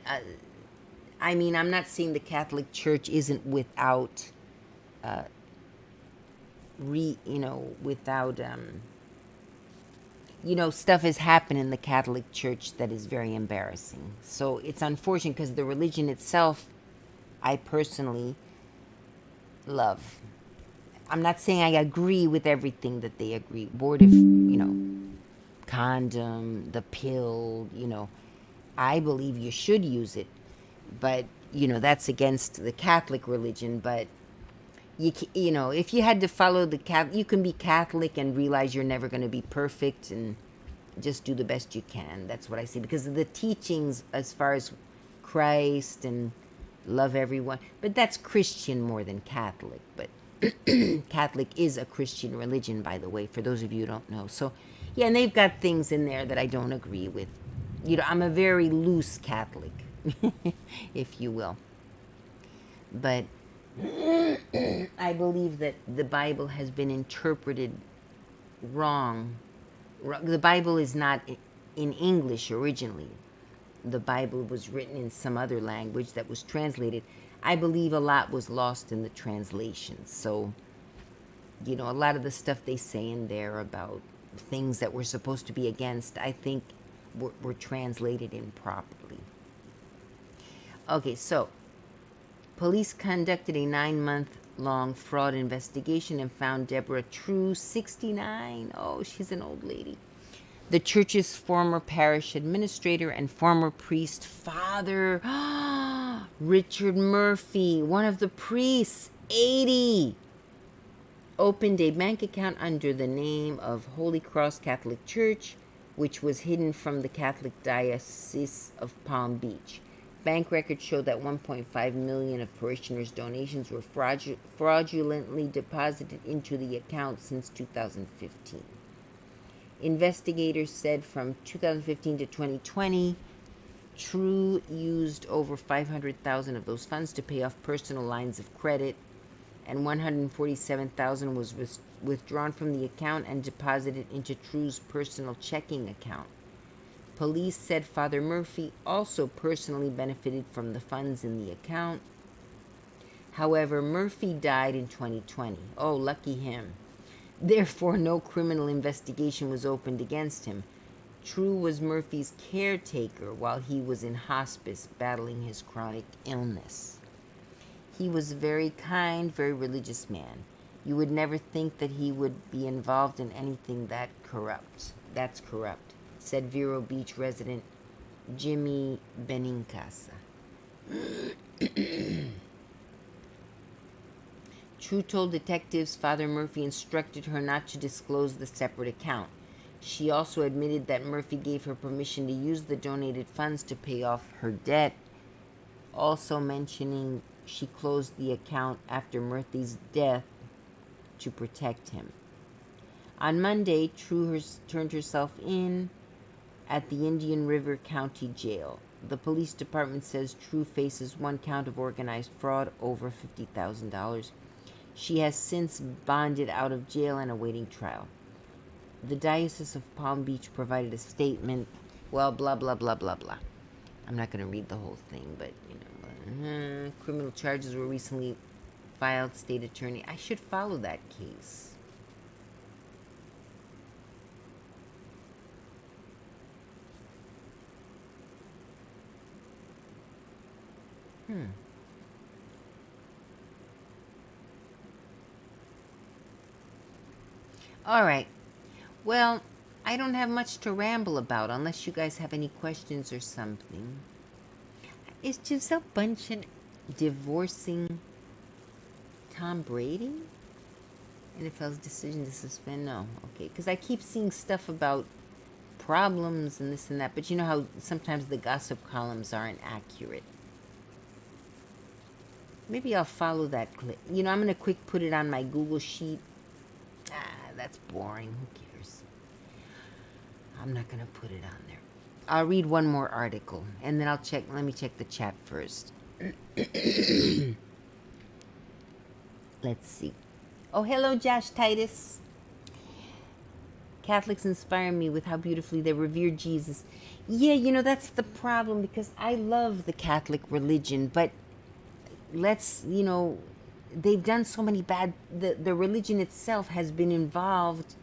[SPEAKER 1] I mean, I'm not saying the Catholic Church isn't without, without, stuff has happened in the Catholic Church that is very embarrassing. So it's unfortunate because the religion itself, I personally love. I'm not saying I agree with everything that they agree. Abortive, condom, the pill, I believe you should use it, but that's against the Catholic religion. But if you had to follow the Catholic, you can be Catholic and realize you're never going to be perfect and just do the best you can. That's what I say, because of the teachings as far as Christ and love everyone. But that's Christian more than Catholic. But Catholic is a Christian religion, by the way, for those of you who don't know. So, yeah, and they've got things in there that I don't agree with. I'm a very loose Catholic, if you will. But I believe that the Bible has been interpreted wrong. The Bible is not in English originally. The Bible was written in some other language that was translated. I believe a lot was lost in the translations. So, a lot of the stuff they say in there about things that we're supposed to be against, I think were translated improperly. Okay, so police conducted a 9-month-long fraud investigation and found Deborah True, 69. Oh, she's an old lady. The church's former parish administrator and former priest, Father Richard Murphy, one of the priests, 80, opened a bank account under the name of Holy Cross Catholic Church, which was hidden from the Catholic Diocese of Palm Beach. Bank records show that 1.5 million of parishioners' donations were fraudulently deposited into the account since 2015. Investigators said from 2015 to 2020, True used over 500,000 of those funds to pay off personal lines of credit, and 147,000 was withdrawn from the account and deposited into True's personal checking account. Police said Father Murphy also personally benefited from the funds in the account. However, Murphy died in 2020. Oh, lucky him. Therefore, no criminal investigation was opened against him. True was Murphy's caretaker while he was in hospice battling his chronic illness. He was a very kind, very religious man. You would never think that he would be involved in anything that corrupt. That's corrupt, said Vero Beach resident Jimmy Benincasa. True told detectives Father Murphy instructed her not to disclose the separate account. She also admitted that Murphy gave her permission to use the donated funds to pay off her debt, also mentioning she closed the account after Murphy's death to protect him. On Monday, True turned herself in at the Indian River County Jail. The police department says True faces one count of organized fraud over $50,000. She has since bonded out of jail and awaiting trial. The Diocese of Palm Beach provided a statement. Well, blah, blah, blah, blah, blah. I'm not going to read the whole thing, but, criminal charges were recently filed, state attorney. I should follow that case. All right. Well, I don't have much to ramble about unless you guys have any questions or something. Is Gisele Bündchen divorcing Tom Brady? NFL's decision to suspend? No. Okay. Because I keep seeing stuff about problems and this and that. But you know how sometimes the gossip columns aren't accurate. Maybe I'll follow that clip. I'm going to quick put it on my Google Sheet. That's boring. Who cares? I'm not going to put it on there. I'll read one more article, and then let me check the chat first. Let's see. Oh, hello, Josh Titus. Catholics inspire me with how beautifully they revere Jesus. Yeah, that's the problem because I love the Catholic religion, but let's, they've done so many bad, the religion itself has been involved.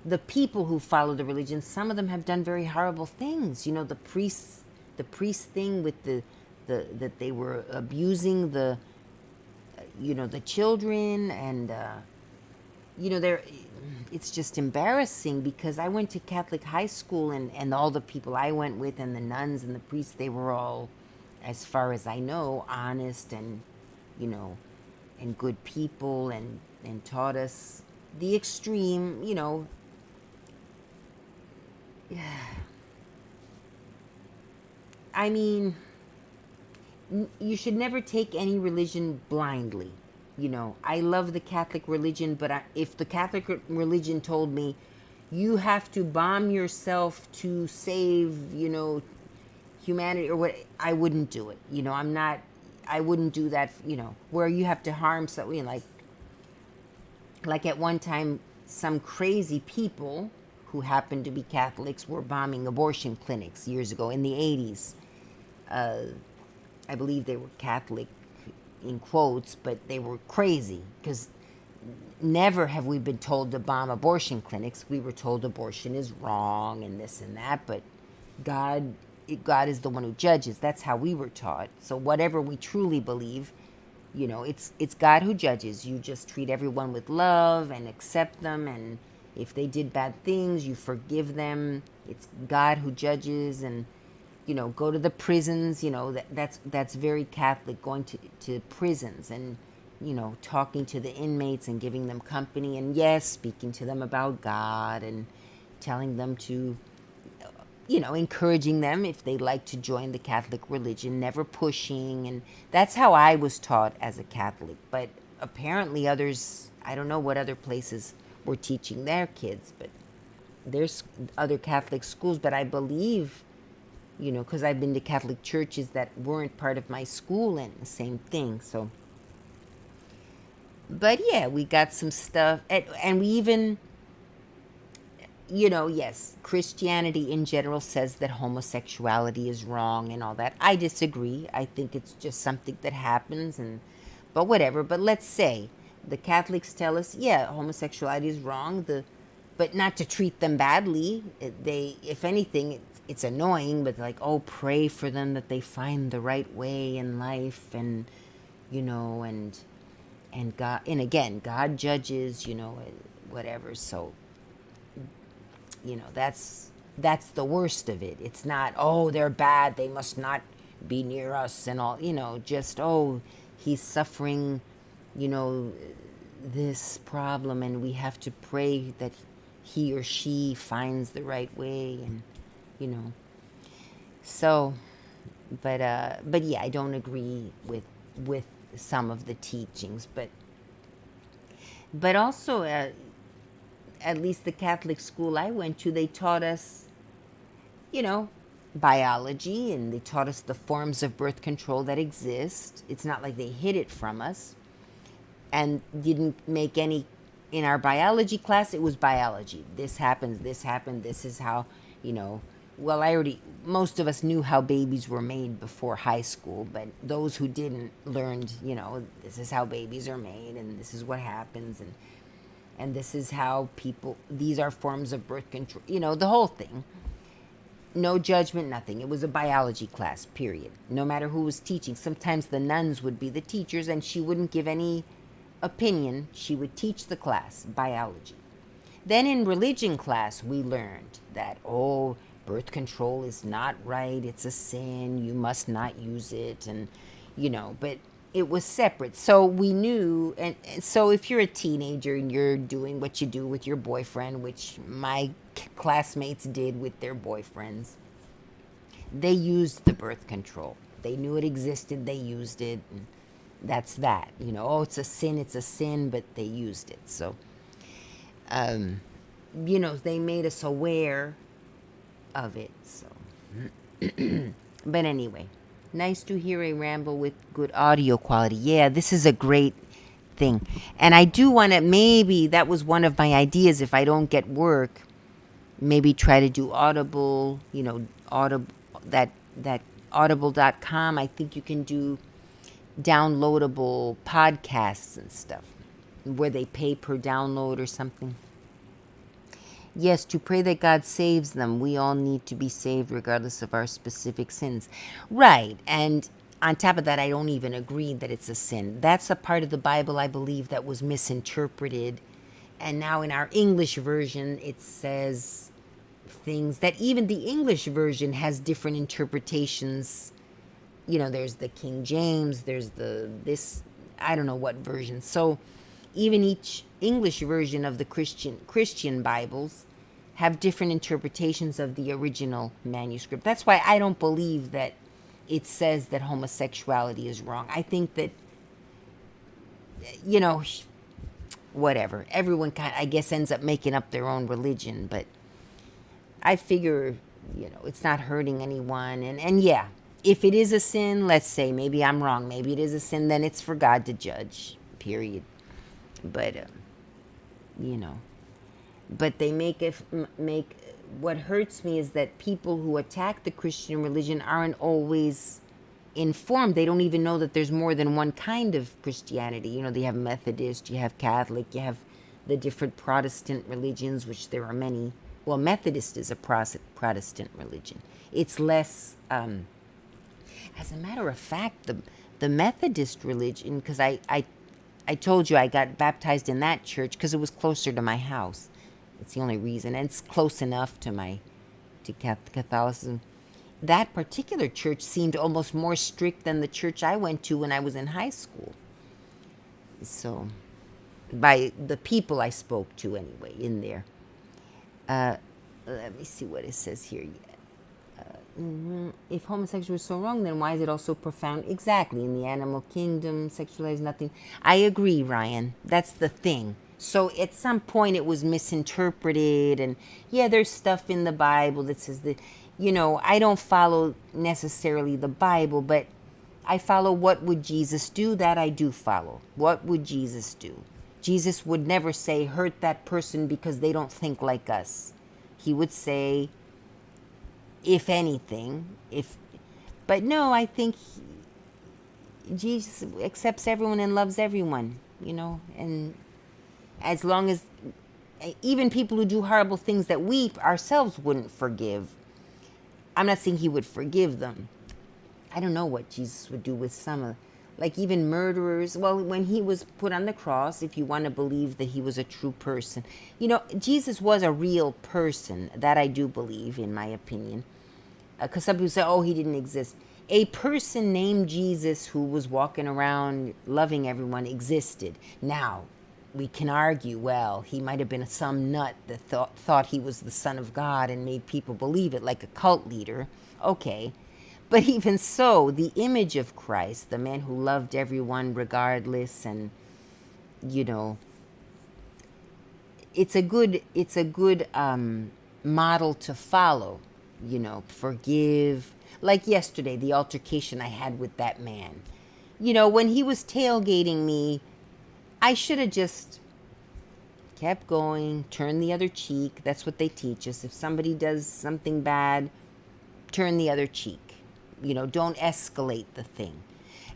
[SPEAKER 1] The people who follow the religion, some of them have done very horrible things. The priest thing with the that they were abusing the children, and they're it's just embarrassing because I went to Catholic high school, and all the people I went with and the nuns and the priests, they were all, as far as I know, honest and you know and good people, and taught us the extreme, I mean, you should never take any religion blindly. I love the Catholic religion, but if the Catholic religion told me you have to bomb yourself to save, humanity or what, I wouldn't do it. I wouldn't do that, where you have to harm something like at one time, some crazy people who happened to be Catholics were bombing abortion clinics years ago in the 80s. I believe they were Catholic in quotes, but they were crazy because never have we been told to bomb abortion clinics. We were told abortion is wrong and this and that, but God God is the one who judges. That's how we were taught. So whatever we truly believe, it's God who judges. You just treat everyone with love and accept them, and if they did bad things, you forgive them. It's God who judges, and go to the prisons. That's very Catholic, going to prisons and talking to the inmates and giving them company, and yes, speaking to them about God and telling them to encouraging them if they'd like to join the Catholic religion, never pushing. And that's how I was taught as a Catholic. But apparently others, I don't know what other places were teaching their kids, but there's other Catholic schools. But I believe, because I've been to Catholic churches that weren't part of my school, and the same thing. So, but yeah, we got some stuff. And we even, yes, Christianity in general says that homosexuality is wrong and all that. I disagree. I think it's just something that happens, but whatever. But let's say the Catholics tell us, yeah, homosexuality is wrong, but not to treat them badly. If anything, it's annoying, but like, oh, pray for them that they find the right way in life, and and God, and again, God judges, whatever. So that's the worst of it. It's not, oh, they're bad, they must not be near us and all, just, oh, he's suffering, this problem, and we have to pray that he or she finds the right way, and so, but yeah, I don't agree with some of the teachings, but also, at least the Catholic school I went to, they taught us, biology, and they taught us the forms of birth control that exist. It's not like they hid it from us and didn't make any. In our biology class, it was biology. This happens, this happened, this is how, well, most of us knew how babies were made before high school, but those who didn't learned, this is how babies are made, and this is what happens, and this is how these are forms of birth control, the whole thing. No judgment, nothing. It was a biology class, period. No matter who was teaching. Sometimes the nuns would be the teachers, and she wouldn't give any opinion. She would teach the class, biology. Then in religion class, we learned that, oh, birth control is not right. It's a sin. You must not use it. And, but it was separate. So we knew, and so if you're a teenager and you're doing what you do with your boyfriend, which my classmates did with their boyfriends, they used the birth control. They knew it existed. They used it. And that's that. Oh, it's a sin, but they used it. So, they made us aware of it. So, but anyway, nice to hear a ramble with good audio quality. Yeah, this is a great thing. And I do want to, maybe that was one of my ideas. If I don't get work, maybe try to do Audible, Audible, that audible.com. I think you can do downloadable podcasts and stuff where they pay per download or something. Yes, to pray that God saves them. We all need to be saved regardless of our specific sins. Right. And on top of that, I don't even agree that it's a sin. That's a part of the Bible, I believe, that was misinterpreted. And now in our English version, it says things that even the English version has different interpretations. There's the King James, there's I don't know what version. So even each English version of the Christian Bibles have different interpretations of the original manuscript. That's why I don't believe that it says that homosexuality is wrong. I think that, whatever. Everyone I guess ends up making up their own religion, but I figure, it's not hurting anyone. And yeah, if it is a sin, let's say, maybe I'm wrong, maybe it is a sin, then it's for God to judge, period. But, but they make what hurts me is that people who attack the Christian religion aren't always informed. They don't even know that there's more than one kind of Christianity. They have Methodist, you have Catholic, you have the different Protestant religions, which there are many. Well, Methodist is a Protestant religion. It's less, as a matter of fact, the Methodist religion, because I told you I got baptized in that church because it was closer to my house. It's the only reason. And it's close enough to Catholicism. That particular church seemed almost more strict than the church I went to when I was in high school. So, by the people I spoke to anyway, in there. Let me see what it says here. If homosexuality is so wrong, then why is it also profound? Exactly. In the animal kingdom, sexualize nothing. I agree, Ryan. That's the thing. So at some point it was misinterpreted, and yeah, there's stuff in the Bible that says that, I don't follow necessarily the Bible, but I follow what would Jesus do. That I do follow. What would Jesus do? Jesus would never say, hurt that person because they don't think like us. He would say, if anything, but no, I think Jesus accepts everyone and loves everyone, and as long as even people who do horrible things that we ourselves wouldn't forgive, I'm not saying he would forgive them. I don't know what Jesus would do with some like even murderers. Well, when he was put on the cross, if you want to believe that he was a true person, Jesus was a real person. That I do believe, in my opinion. Because some people say, oh, he didn't exist. A person named Jesus who was walking around loving everyone existed. Now, we can argue, well, he might have been some nut that thought he was the Son of God and made people believe it, like a cult leader. Okay. But even so, the image of Christ, the man who loved everyone regardless, and, it's a good model to follow. Forgive. Like yesterday, the altercation I had with that man. When he was tailgating me, I should have just kept going, turned the other cheek. That's what they teach us. If somebody does something bad, turn the other cheek. Don't escalate the thing.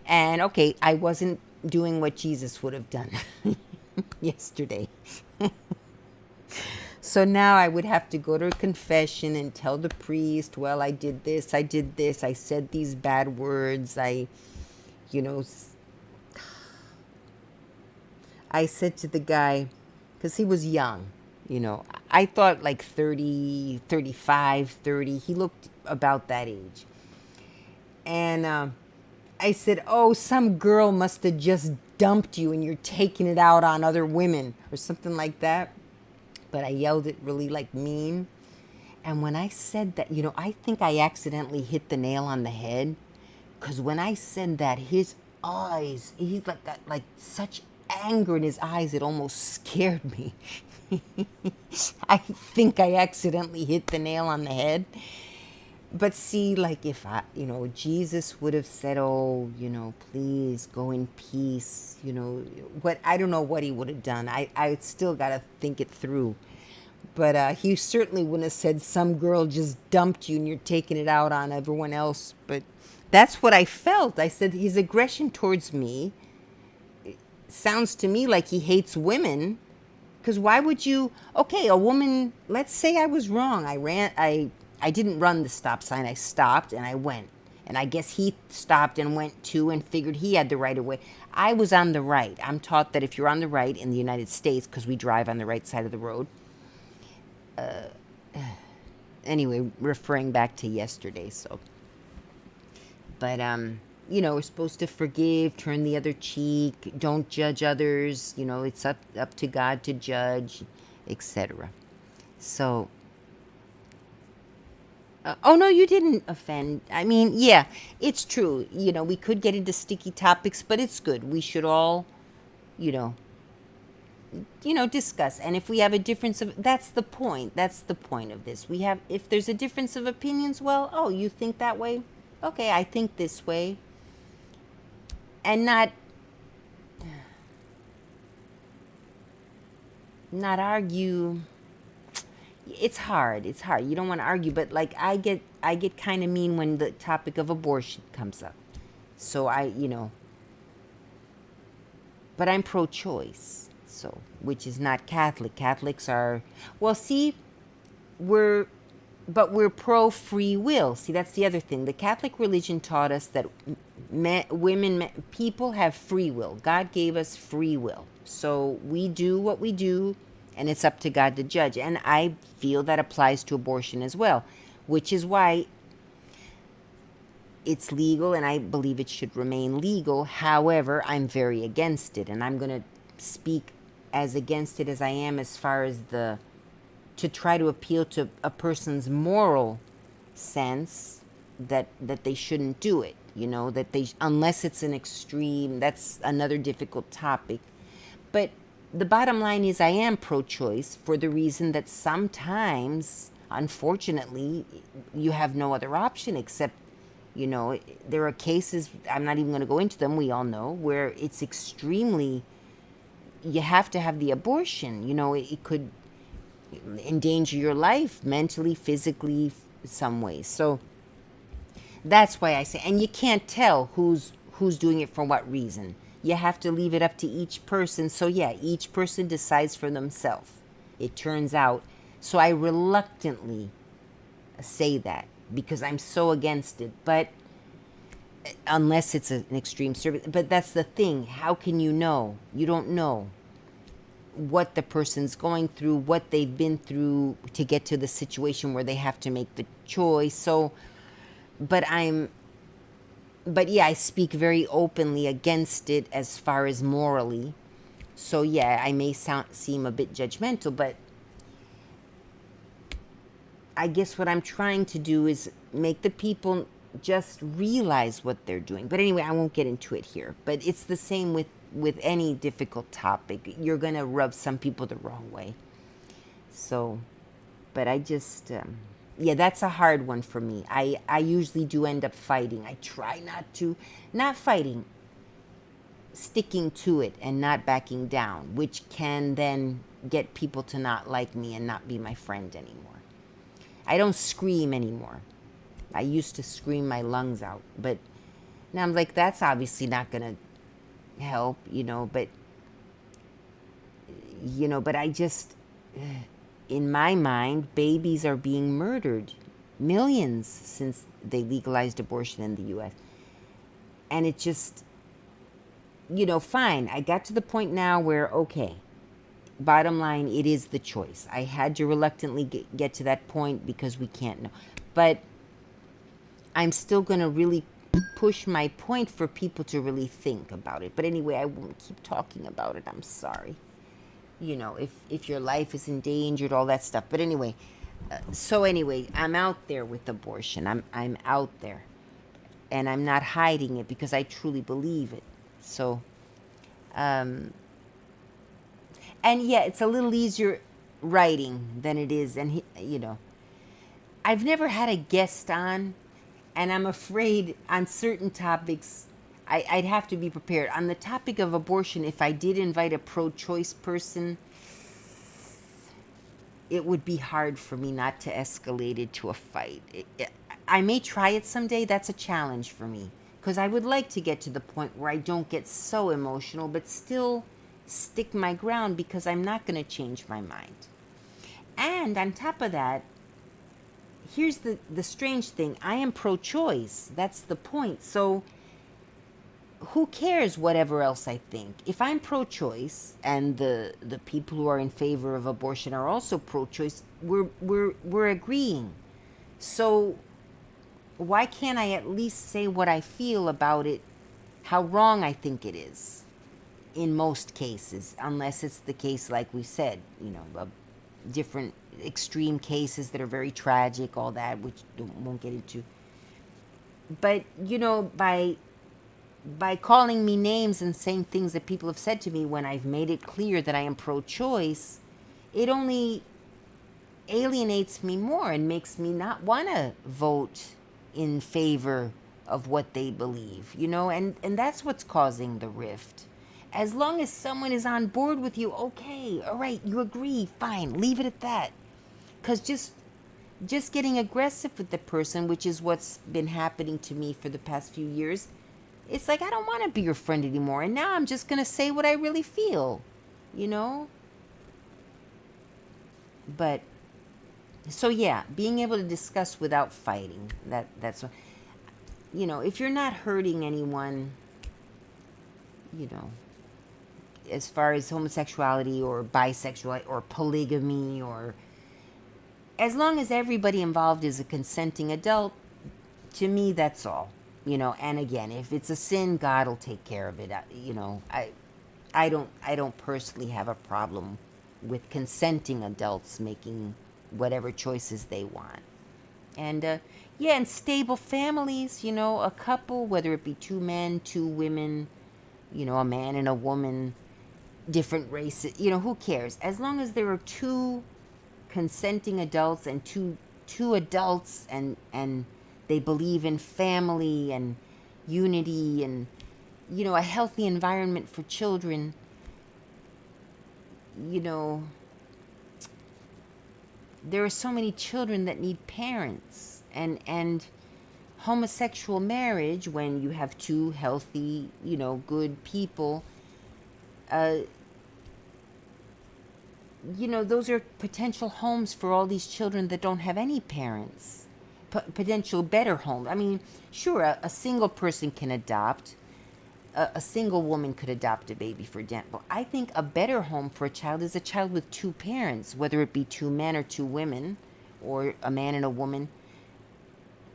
[SPEAKER 1] And okay, I wasn't doing what Jesus would have done yesterday. So now I would have to go to a confession and tell the priest, well, I did this, I said these bad words, I said to the guy, because he was young, I thought like 30, 35, 30, he looked about that age. And I said, oh, some girl must have just dumped you and you're taking it out on other women or something like that. But I yelled it really like mean. And when I said that, I think I accidentally hit the nail on the head. Because when I said that, his eyes, he's like that, like such anger in his eyes, it almost scared me. I think I accidentally hit the nail on the head. But see, like if Jesus would have said, "Oh, please go in peace," what I don't know what he would have done. I still got to think it through. But he certainly wouldn't have said some girl just dumped you and you're taking it out on everyone else. But that's what I felt. I said his aggression towards me sounds to me like he hates women. Because why would you? Okay, a woman. Let's say I was wrong. I didn't run the stop sign. I stopped and I went. And I guess he stopped and went too and figured he had the right of way. I was on the right. I'm taught that if you're on the right in the United States, because we drive on the right side of the road. Anyway, referring back to yesterday. So, but we're supposed to forgive, turn the other cheek, don't judge others. It's up to God to judge, etc. So, oh no, you didn't offend. I mean, yeah, it's true. We could get into sticky topics, but it's good. We should all, you know, discuss. And if we have a difference of, that's the point. That's the point of this. If there's a difference of opinions, well, oh, you think that way? Okay, I think this way. And not argue. It's hard. You don't want to argue, but like I get kind of mean when the topic of abortion comes up. So but I'm pro-choice, so which is not Catholic. Catholics are, well, see, we're we're pro free will. See, that's the other thing. The Catholic religion taught us that people have free will. God gave us free will, so we do what we do, and it's up to God to judge. And I feel that applies to abortion as well, which is why it's legal and I believe it should remain legal. However, I'm very against it, and I'm going to speak as against it as I am as far as to try to appeal to a person's moral sense that they shouldn't do it, that they, unless it's an extreme. That's another difficult topic. But the bottom line is I am pro-choice for the reason that sometimes, unfortunately, you have no other option except, there are cases, I'm not even going to go into them, we all know, where it's extremely, you have to have the abortion. It could endanger your life mentally, physically, some ways. So that's why I say, and you can't tell who's doing it for what reason. You have to leave it up to each person. So yeah, each person decides for themselves, it turns out. So I reluctantly say that because I'm so against it. But unless it's an extreme service. But that's the thing. How can you know? You don't know what the person's going through, what they've been through to get to the situation where they have to make the choice. So, but yeah, I speak very openly against it as far as morally. So yeah, I may seem a bit judgmental, but I guess what I'm trying to do is make the people just realize what they're doing. But anyway, I won't get into it here. But it's the same with any difficult topic. You're going to rub some people the wrong way. So, but I just, yeah, that's a hard one for me. I usually do end up fighting. I try not fighting, sticking to it and not backing down, which can then get people to not like me and not be my friend anymore. I don't scream anymore. I used to scream my lungs out, but now I'm like, that's obviously not going to help, but I just, in my mind, babies are being murdered. Millions since they legalized abortion in the U.S. And it just, fine. I got to the point now where, okay, bottom line, it is the choice. I had to reluctantly get to that point because we can't know. But I'm still going to really push my point for people to really think about it. But anyway, I won't keep talking about it. I'm sorry. If your life is endangered, all that stuff. But anyway, so anyway, I'm out there with abortion. I'm out there. And I'm not hiding it because I truly believe it. So, and yeah, it's a little easier writing than it is. And, I've never had a guest on, and I'm afraid on certain topics, I'd have to be prepared. On the topic of abortion, if I did invite a pro-choice person, it would be hard for me not to escalate it to a fight. I may try it someday. That's a challenge for me. Because I would like to get to the point where I don't get so emotional, but still stick my ground because I'm not going to change my mind. And on top of that, here's the strange thing. I am pro-choice. That's the point. So who cares whatever else I think? If I'm pro-choice and the people who are in favor of abortion are also pro-choice, we're agreeing. So why can't I at least say what I feel about it, how wrong I think it is in most cases, unless it's the case like we said, different extreme cases that are very tragic, all that, which won't get into. But, by calling me names and saying things that people have said to me when I've made it clear that I am pro-choice, it only alienates me more and makes me not want to vote in favor of what they believe, and that's what's causing the rift. As long as someone is on board with you, okay, all right, you agree, fine, leave it at that. Because just getting aggressive with the person, which is what's been happening to me for the past few years, it's like I don't want to be your friend anymore. And now I'm just going to say what I really feel, But, so yeah, being able to discuss without fighting, that's what, if you're not hurting anyone, as far as homosexuality or bisexuality or polygamy, or as long as everybody involved is a consenting adult, to me, that's all. And again, if it's a sin, God will take care of it. I don't personally have a problem with consenting adults making whatever choices they want. And and stable families, a couple, whether it be 2 men, 2 women, a man and a woman, different races, who cares? As long as there are 2 consenting adults and two adults and they believe in family and unity and a healthy environment for children, there are so many children that need parents, and homosexual marriage, when you have 2 healthy, good people, those are potential homes for all these children that don't have any parents. Potential better homes. I mean, sure, a single person can adopt. A single woman could adopt a baby, for example. I think a better home for a child is a child with 2 parents, whether it be 2 men or 2 women, or a man and a woman.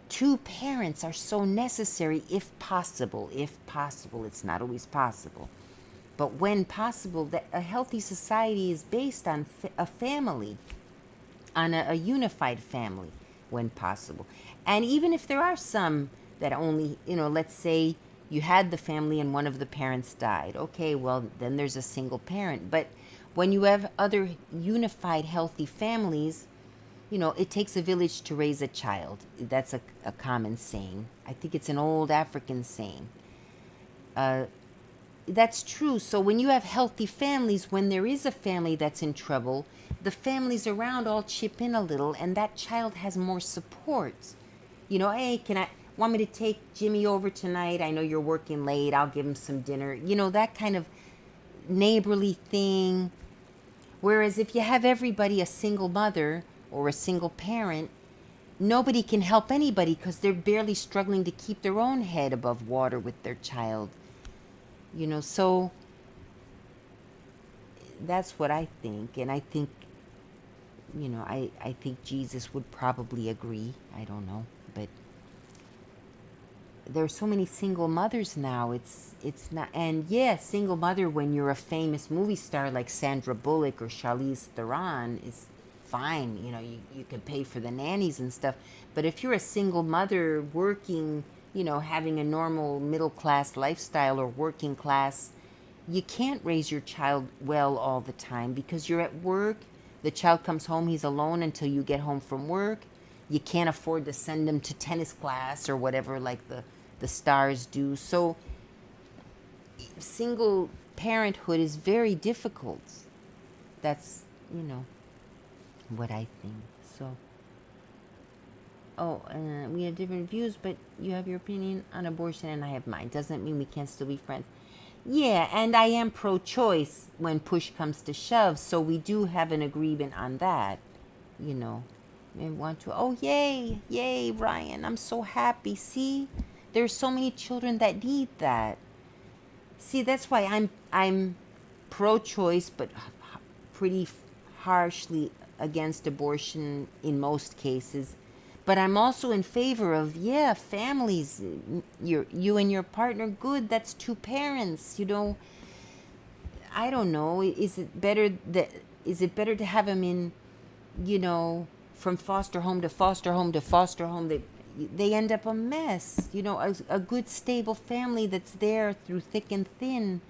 [SPEAKER 1] 2 parents are so necessary if possible. If possible, it's not always possible. But when possible, that a healthy society is based on a family, on a unified family, when possible. And even if there are some that only, let's say you had the family and one of the parents died. Okay, well, then there's a single parent. But when you have other unified, healthy families, it takes a village to raise a child. That's a common saying. I think it's an old African saying. That's true. So when you have healthy families, when there is a family that's in trouble, the families around all chip in a little, and that child has more support. Hey, want me to take Jimmy over tonight? I know you're working late. I'll give him some dinner. That kind of neighborly thing. Whereas if you have everybody a single mother or a single parent, nobody can help anybody because they're barely struggling to keep their own head above water with their child. So that's what I think. And I think, I think Jesus would probably agree. I don't know. But there are so many single mothers now. It's not, and single mother when you're a famous movie star like Sandra Bullock or Charlize Theron is fine. You can pay for the nannies and stuff. But if you're a single mother working, having a normal middle class lifestyle or working class, you can't raise your child well all the time because you're at work. The child comes home, he's alone until you get home from work. you can't afford to send them to tennis class or whatever like the stars do. So single parenthood is very difficult. That's, what I think. So, we have different views, but you have your opinion on abortion and I have mine. Doesn't mean we can't still be friends. Yeah, and I am pro-choice when push comes to shove, so we do have an agreement on that, you know. I want to, oh, yay, Ryan, I'm so happy. See, there's so many children that need that. See, that's why I'm pro-choice, but pretty harshly against abortion in most cases. But I'm also in favor of, families. You and your partner, good. That's two parents. I don't know. Is it better to have them in, from foster home to foster home to foster home? They end up a mess. A good stable family that's there through thick and thin.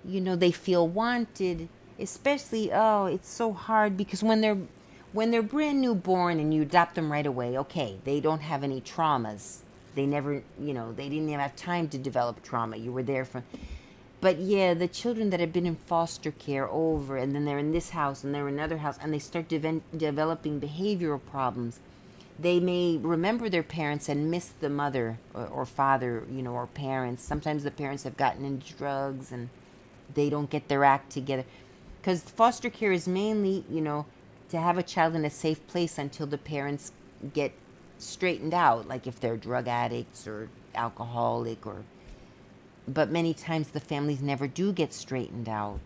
[SPEAKER 1] They feel wanted. Especially, it's so hard because when they're brand new born and you adopt them right away, okay, they don't have any traumas. They never, they didn't even have time to develop trauma. You were there for. But yeah, the children that have been in foster care over, and then they're in this house and they're in another house, and they start developing behavioral problems. They may remember their parents and miss the mother or father, or parents. Sometimes the parents have gotten into drugs and they don't get their act together. Because foster care is mainly, to have a child in a safe place until the parents get straightened out, like if they're drug addicts or alcoholic but many times the families never do get straightened out.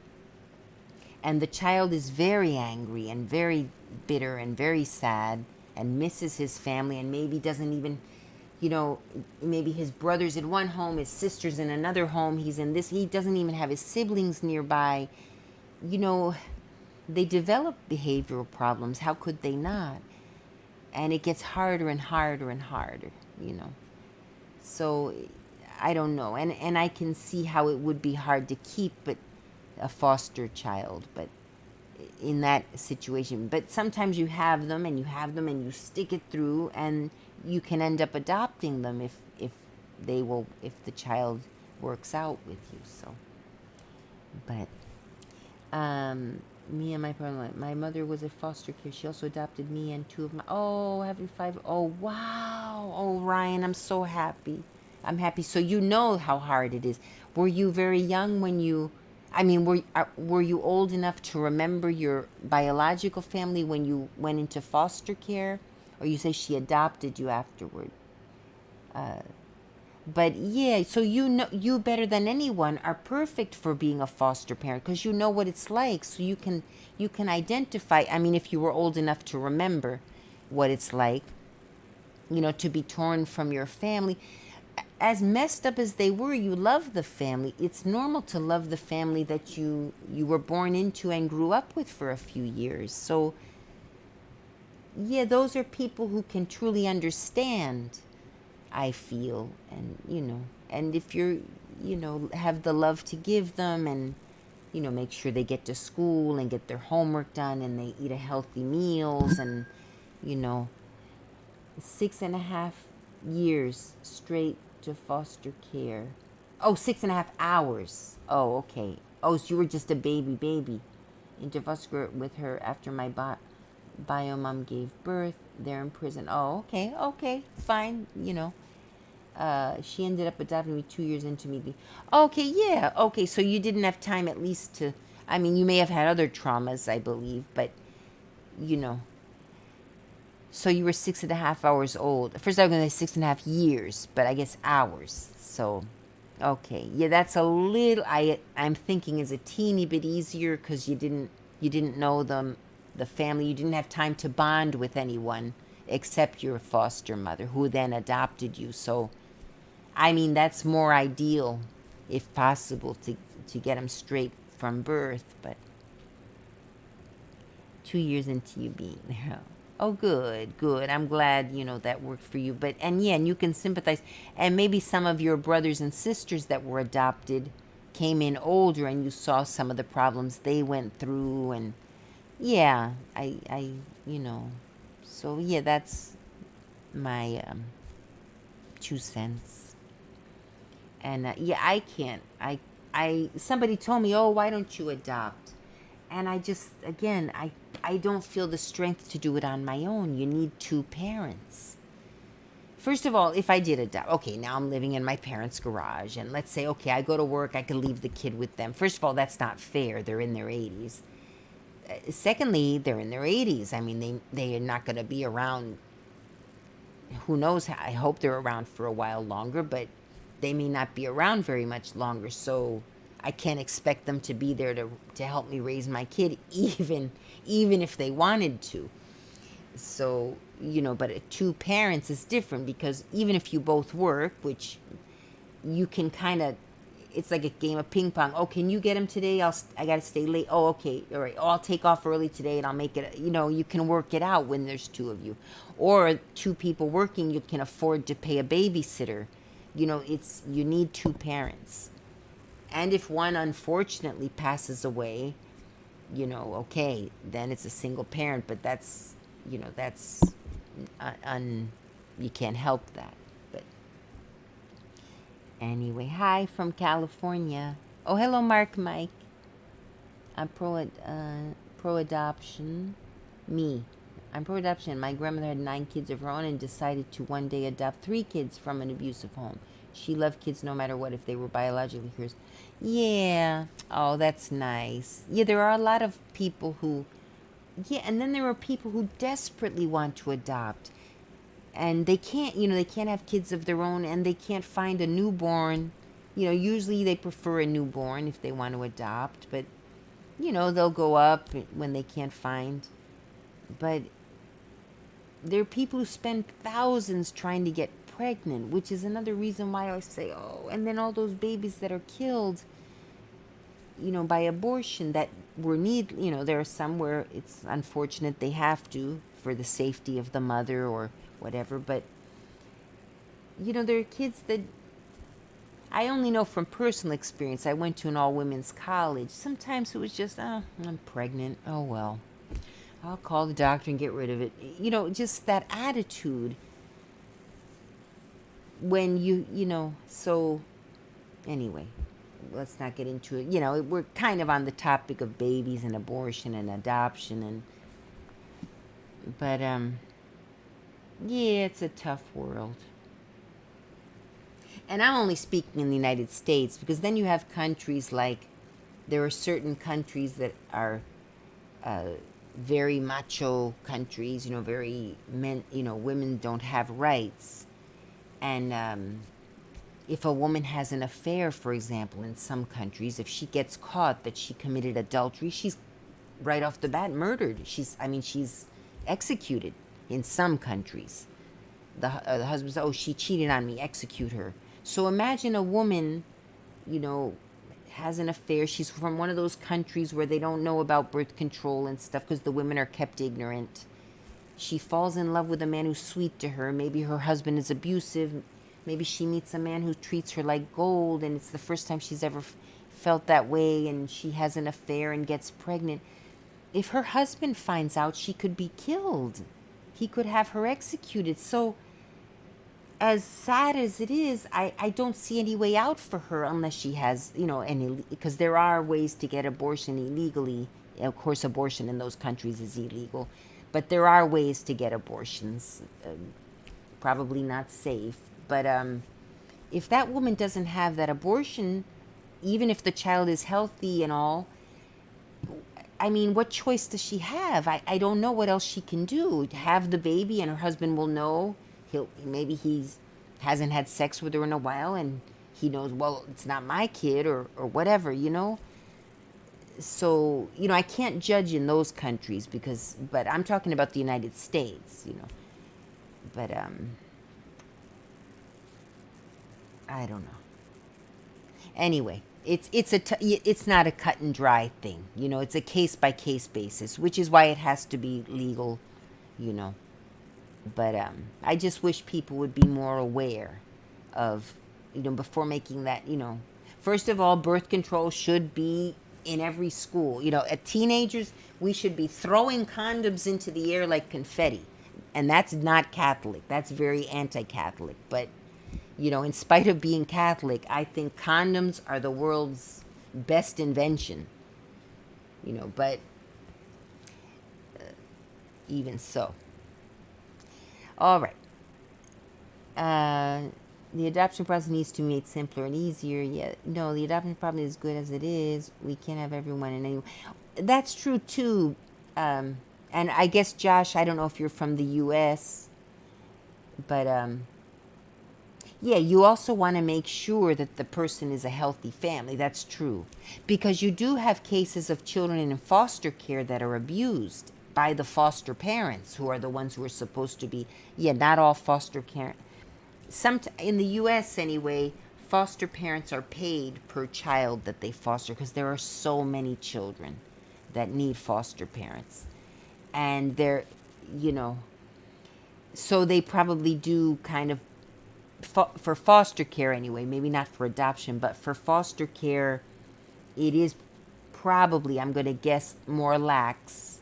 [SPEAKER 1] And the child is very angry and very bitter and very sad and misses his family and maybe doesn't even, maybe his brother's in one home, his sister's in another home, he doesn't even have his siblings nearby. They develop behavioral problems. How could they not? And it gets harder and harder and harder, So I don't know. And I can see how it would be hard to keep a foster child, but in that situation. But sometimes you have them and you stick it through and you can end up adopting them if the child works out with you. So, but me and my mother was a foster care. She also adopted me and two of my, having 5. Oh, wow. Oh, Ryan, I'm so happy. I'm happy. So you know how hard it is. Were you very young when were you old enough to remember your biological family when you went into foster care? Or you say she adopted you afterward? But yeah, so you better than anyone are perfect for being a foster parent because you know what it's like. So you can identify. If you were old enough to remember what it's like, to be torn from your family. As messed up as they were, you love the family. It's normal to love the family that you were born into and grew up with for a few years. So yeah, those are people who can truly understand, I feel, and if you're, have the love to give them and, make sure they get to school and get their homework done and they eat a healthy meals and, 6.5 years straight to foster care. Oh, 6.5 hours. Oh, okay. Oh, so you were just a baby. Into foster care with her after my bio mom gave birth. They're in prison. Oh, okay, fine. She ended up adopting me 2 years into me. Okay, yeah. Okay, so you didn't have time at least to. You may have had other traumas, I believe, but So you were 6.5 hours old. First, I was going to say 6.5 years, but I guess hours. So, okay, yeah, that's a little. I'm thinking is a teeny bit easier because you didn't know the family. You didn't have time to bond with anyone except your foster mother, who then adopted you. So, that's more ideal, if possible, to get them straight from birth. But 2 years into you being there. Oh, good. I'm glad, that worked for you. And you can sympathize. And maybe some of your brothers and sisters that were adopted came in older and you saw some of the problems they went through. And yeah, so yeah, that's my 2 cents. And yeah, I can't. I somebody told me, "Oh, why don't you adopt?" And I just, again, I don't feel the strength to do it on my own. You need two parents. First of all, if I did adopt, okay, now I'm living in my parents' garage, and let's say, okay, I go to work, I could leave the kid with them. First of all, that's not fair. They're in their 80s. Secondly, they're in their 80s. I mean, they are not going to be around. Who knows? I hope they're around for a while longer, but they may not be around very much longer. So I can't expect them to be there to help me raise my kid, even if they wanted to. So, but two parents is different, because even if you both work, which you can kind of, it's like a game of ping pong. Oh, can you get him today? I got to stay late. Oh, okay. All right. Oh, I'll take off early today and I'll make it, you can work it out when there's two of you. Or two people working, you can afford to pay a babysitter. You need two parents. And if one unfortunately passes away, okay, then it's a single parent, but that's you can't help that. But anyway, hi from California. Oh, hello, Mark Mike. I'm pro adoption. Me. I'm pro adoption. My grandmother had 9 kids of her own and decided to one day adopt 3 kids from an abusive home. She loved kids no matter what, if they were biologically hers. Yeah. Oh, that's nice. Yeah, there are a lot of people who. Yeah, and then there are people who desperately want to adopt. And they can't, they can't have kids of their own, and they can't find a newborn. Usually they prefer a newborn if they want to adopt, but, they'll go up when they can't find. But there are people who spend thousands trying to get pregnant, which is another reason why I say, oh, and then all those babies that are killed, by abortion that there are some where it's unfortunate they have to for the safety of the mother or whatever, but there are kids that I only know from personal experience. I went to an all-women's college. Sometimes it was just, oh, I'm pregnant. Oh, well, I'll call the doctor and get rid of it. Just that attitude when so anyway, let's not get into it. We're kind of on the topic of babies and abortion and adoption, but yeah, it's a tough world. And I'm only speaking in the United States, because then you have countries like, there are certain countries that are very macho countries, very men, women don't have rights. And if a woman has an affair, for example, in some countries, if she gets caught that she committed adultery, she's right off the bat murdered. She's executed in some countries. The husband says, oh, she cheated on me, execute her. So imagine a woman, has an affair. She's from one of those countries where they don't know about birth control and stuff because the women are kept ignorant. She falls in love with a man who's sweet to her. Maybe her husband is abusive. Maybe she meets a man who treats her like gold, and it's the first time she's ever felt that way, and she has an affair and gets pregnant. If her husband finds out, she could be killed. He could have her executed. So, as sad as it is, I don't see any way out for her unless she has, because there are ways to get abortion illegally. Of course, abortion in those countries is illegal. But there are ways to get abortions, probably not safe. But if that woman doesn't have that abortion, even if the child is healthy and all, what choice does she have? I don't know what else she can do. Have the baby and her husband will know. Maybe he hasn't had sex with her in a while and he knows, well, it's not my kid or whatever, So, I can't judge in those countries but I'm talking about the United States, But, I don't know. Anyway, it's not a cut and dry thing, It's a case by case basis, which is why it has to be legal, But I just wish people would be more aware of, before making that, First of all, birth control should be in every school. At teenagers, we should be throwing condoms into the air like confetti. And that's not Catholic. That's very anti-Catholic. But, in spite of being Catholic, I think condoms are the world's best invention. But even so. All right. The adoption process needs to be made simpler and easier. Yeah, no, the adoption problem is good as it is. We can't have everyone in any. That's true too. And I guess Josh, I don't know if you're from the U.S., but yeah, you also want to make sure that the person is a healthy family. That's true, because you do have cases of children in foster care that are abused by the foster parents, who are the ones who are supposed to be. Yeah, not all foster care. In the U.S. anyway, foster parents are paid per child that they foster, because there are so many children that need foster parents, and they're, so they probably do kind of for foster care anyway. Maybe not for adoption, but for foster care, it is probably, I'm going to guess, more lax,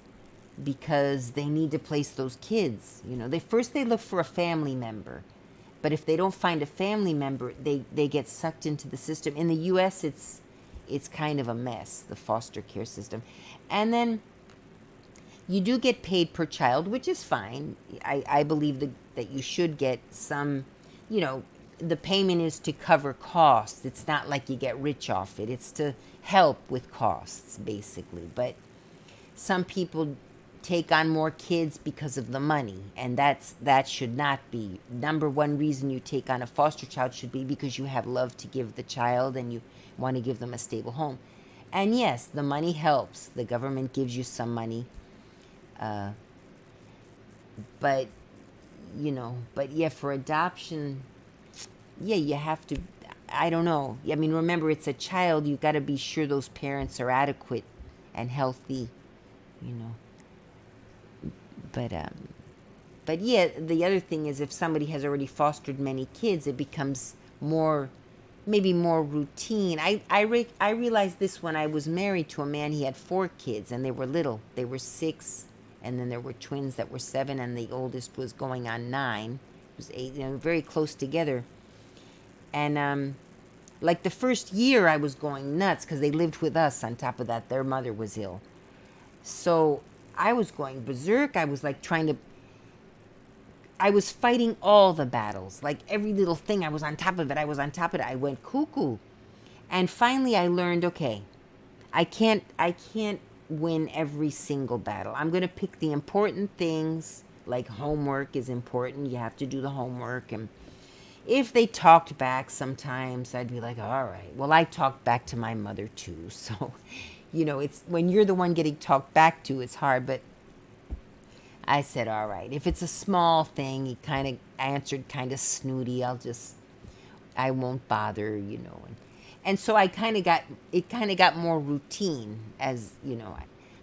[SPEAKER 1] because they need to place those kids. They look for a family member. But if they don't find a family member, they get sucked into the system. In the U.S., it's kind of a mess, the foster care system. And then you do get paid per child, which is fine. I believe that you should get some, the payment is to cover costs. It's not like you get rich off it. It's to help with costs, basically. But some people take on more kids because of the money, and that should not be. Number one reason you take on a foster child should be because you have love to give the child and you want to give them a stable home. And yes, the money helps. The government gives you some money, but yeah, for adoption, yeah, you have to. I don't know. I mean, remember, it's a child. You got to be sure those parents are adequate and healthy. But yeah, the other thing is, if somebody has already fostered many kids, it becomes maybe more routine. I realized this when I was married to a man. He had 4 kids, and they were little. They were 6, and then there were twins that were 7, and the oldest was going on 9. It was 8, very close together. And like the first year, I was going nuts because they lived with us. On top of that, their mother was ill. So I was going berserk. I was like I was fighting all the battles. Like every little thing, I was on top of it. I went cuckoo. And finally I learned, okay, I can't win every single battle. I'm going to pick the important things, like homework is important. You have to do the homework. And if they talked back sometimes, I'd be like, all right. Well, I talked back to my mother too. So, it's when you're the one getting talked back to, it's hard. But I said, all right. If it's a small thing, he kind of answered kind of snooty. I won't bother, And so it kind of got more routine, as,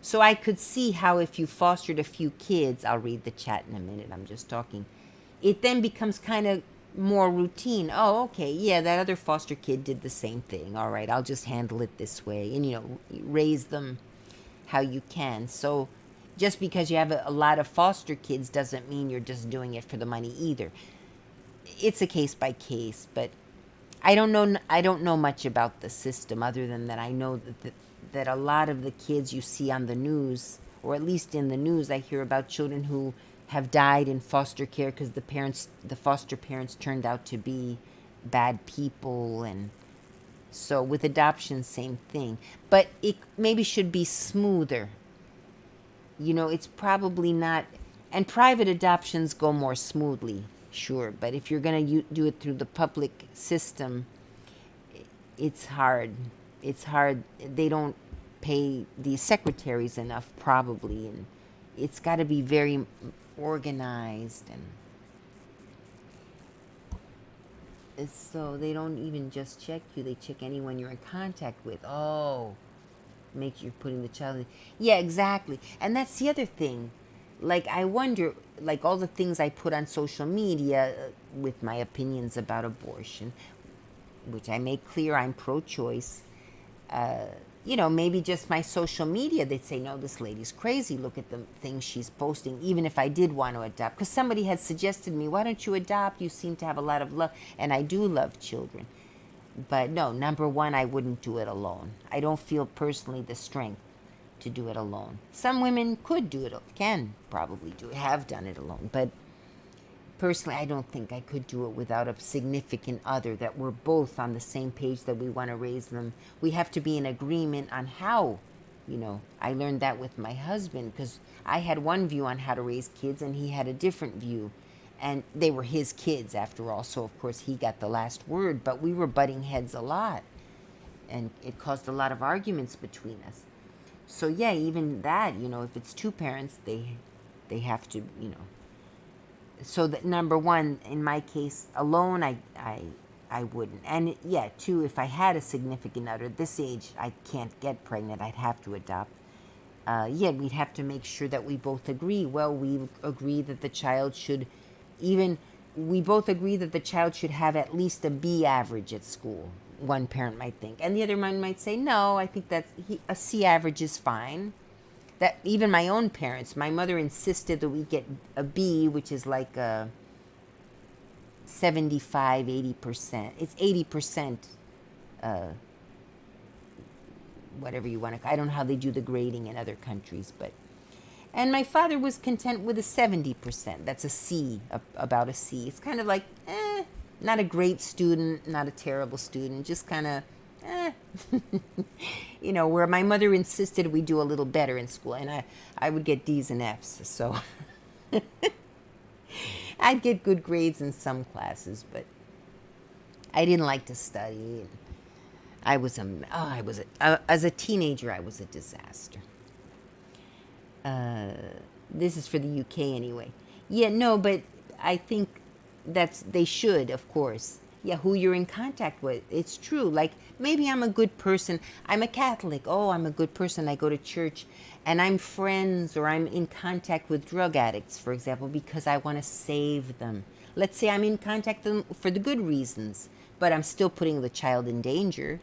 [SPEAKER 1] So I could see how if you fostered a few kids, I'll read the chat in a minute, I'm just talking, it then becomes kind of more routine. Oh, okay, yeah, that other foster kid did the same thing. All right, I'll just handle it this way. And, raise them how you can. So just because you have a lot of foster kids doesn't mean you're just doing it for the money either. It's a case by case, but I don't know much about the system, other than that I know that a lot of the kids you see on the news, or at least in the news, I hear about children who have died in foster care because the foster parents turned out to be bad people. And so with adoption, same thing, but it maybe should be smoother. It's probably not, and private adoptions go more smoothly, sure, but if you're going to do it through the public system, it's hard. They don't pay the secretaries enough, probably, and it's got to be very organized. And so they don't even just check you, they check anyone you're in contact with. Oh, make you putting the child in. Yeah, exactly. And that's the other thing. Like, I wonder, like all the things I put on social media with my opinions about abortion, which I make clear I'm pro-choice, maybe just my social media, they'd say, no, this lady's crazy. Look at the things she's posting, even if I did want to adopt. Because somebody had suggested me, why don't you adopt? You seem to have a lot of love. And I do love children. But no, number one, I wouldn't do it alone. I don't feel personally the strength to do it alone. Some women could do it, can probably do it, have done it alone. But personally, I don't think I could do it without a significant other, that we're both on the same page, that we want to raise them. We have to be in agreement on how, I learned that with my husband, because I had one view on how to raise kids and he had a different view. And they were his kids after all, so of course he got the last word, but we were butting heads a lot. And it caused a lot of arguments between us. So yeah, even that, if it's two parents, they have to, So that number one, in my case, alone, I wouldn't. And yeah, two, if I had a significant other at this age, I can't get pregnant, I'd have to adopt. Yeah, we'd have to make sure that we both agree. Well, we agree that the child should, we both agree that the child should have at least a B average at school. One parent might think. And the other one might say, no, I think that a C average is fine. That even my own parents, my mother insisted that we get a B, which is like a 75, 80%. It's 80%, whatever you want to, I don't know how they do the grading in other countries, but, and my father was content with a 70%. That's a C, about a C. It's kind of like, not a great student, not a terrible student, just kind of, where my mother insisted we do a little better in school, and I would get D's and F's, so I'd get good grades in some classes, but I didn't like to study. As a teenager, I was a disaster. This is for the UK anyway. Yeah, no, but I think they should, of course. Yeah, who you're in contact with. It's true. Like, maybe I'm a good person. I'm a Catholic. Oh, I'm a good person. I go to church. And I'm friends or I'm in contact with drug addicts, for example, because I want to save them. Let's say I'm in contact with them for the good reasons, but I'm still putting the child in danger.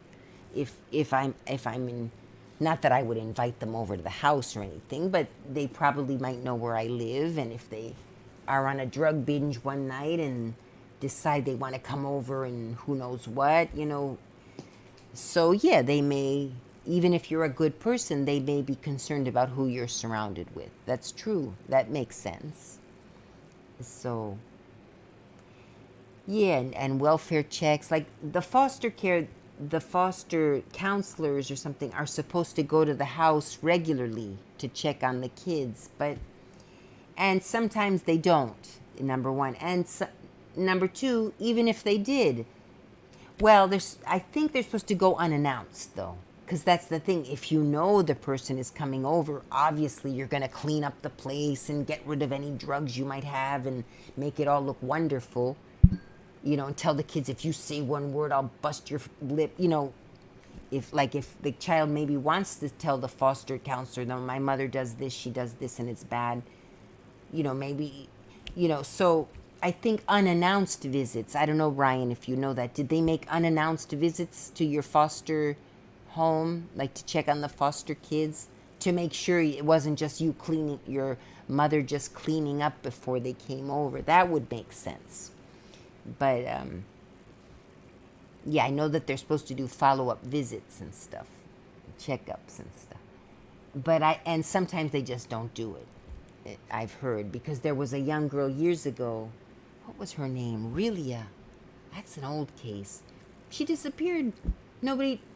[SPEAKER 1] If I'm in, not that I would invite them over to the house or anything, but they probably might know where I live. And if they are on a drug binge one night and decide they want to come over and who knows what, So yeah, they may, even if you're a good person, they may be concerned about who you're surrounded with. That's true. That makes sense. So yeah, and welfare checks, like the foster care, the foster counselors or something are supposed to go to the house regularly to check on the kids, and sometimes they don't, number one. And number two, even if they did, well, I think they're supposed to go unannounced, though, because that's the thing. If you know the person is coming over, obviously you're going to clean up the place and get rid of any drugs you might have and make it all look wonderful, and tell the kids, if you say one word, I'll bust your lip, If the child maybe wants to tell the foster counselor, no, my mother does this, she does this, and it's bad, maybe, so I think unannounced visits, I don't know, Ryan, if you know that, did they make unannounced visits to your foster home, like to check on the foster kids, to make sure it wasn't just your mother just cleaning up before they came over? That would make sense. But, yeah, I know that they're supposed to do follow-up visits and stuff, checkups and stuff. And sometimes they just don't do it. I've heard, because there was a young girl years ago. What was her name? Relia. That's an old case. She disappeared.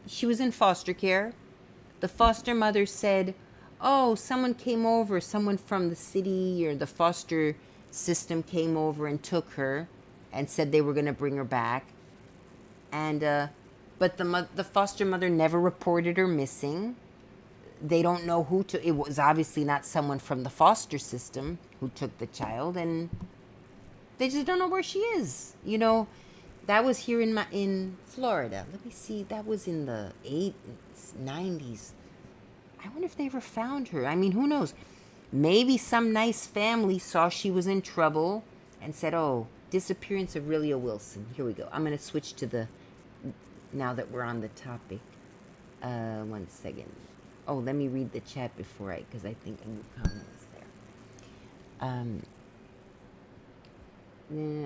[SPEAKER 1] She was in foster care. The foster mother said, oh, someone came over, someone from the city or the foster system came over and took her and said they were going to bring her back. And but the foster mother never reported her missing. They don't know who took. It was obviously not someone from the foster system who took the child, and they just don't know where she is. That was here in Florida. Let me see. That was in the 90s. I wonder if they ever found her. I mean, who knows? Maybe some nice family saw she was in trouble and said, oh, disappearance of Relia Wilson. Here we go. I'm going to switch to now that we're on the topic. One second. Oh, let me read the chat before because I think a new comment is there.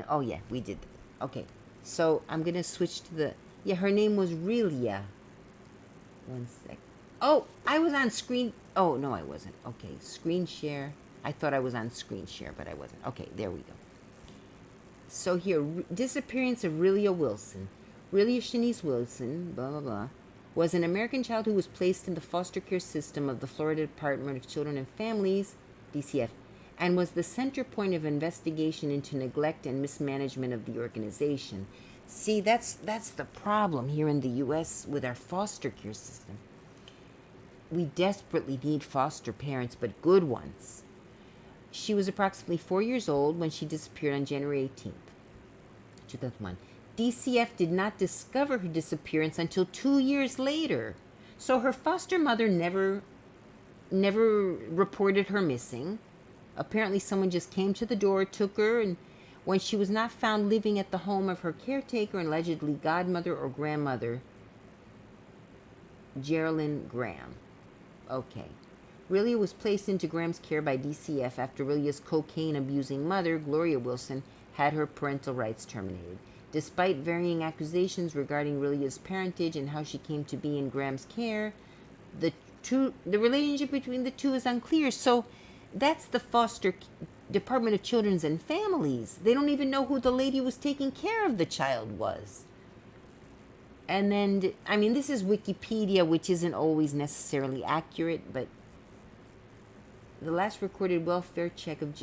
[SPEAKER 1] Oh yeah, we did. Okay, so I'm gonna switch to the. Yeah, her name was Relia. One sec. Oh, I was on screen. Oh no, I wasn't. Okay, screen share. I thought I was on screen share, but I wasn't. Okay, there we go. So here, disappearance of Relia Wilson. Relia Shanice Wilson, blah, blah, blah, was an American child who was placed in the foster care system of the Florida Department of Children and Families, DCF, and was the center point of investigation into neglect and mismanagement of the organization. See, that's the problem here in the U.S. with our foster care system. We desperately need foster parents, but good ones. She was approximately 4 years old when she disappeared on January 18th, 2001. DCF did not discover her disappearance until 2 years later. So her foster mother never reported her missing. Apparently someone just came to the door, took her, and when she was not found living at the home of her caretaker and allegedly godmother or grandmother, Geraldine Graham. Okay. Relia was placed into Graham's care by DCF after Relia's cocaine-abusing mother, Gloria Wilson, had her parental rights terminated. Despite varying accusations regarding Relia's parentage and how she came to be in Graham's care, the relationship between the two is unclear. So that's the foster Department of Children and Families. They don't even know who the lady who was taking care of the child was. And then, I mean, this is Wikipedia, which isn't always necessarily accurate, but the last recorded welfare check of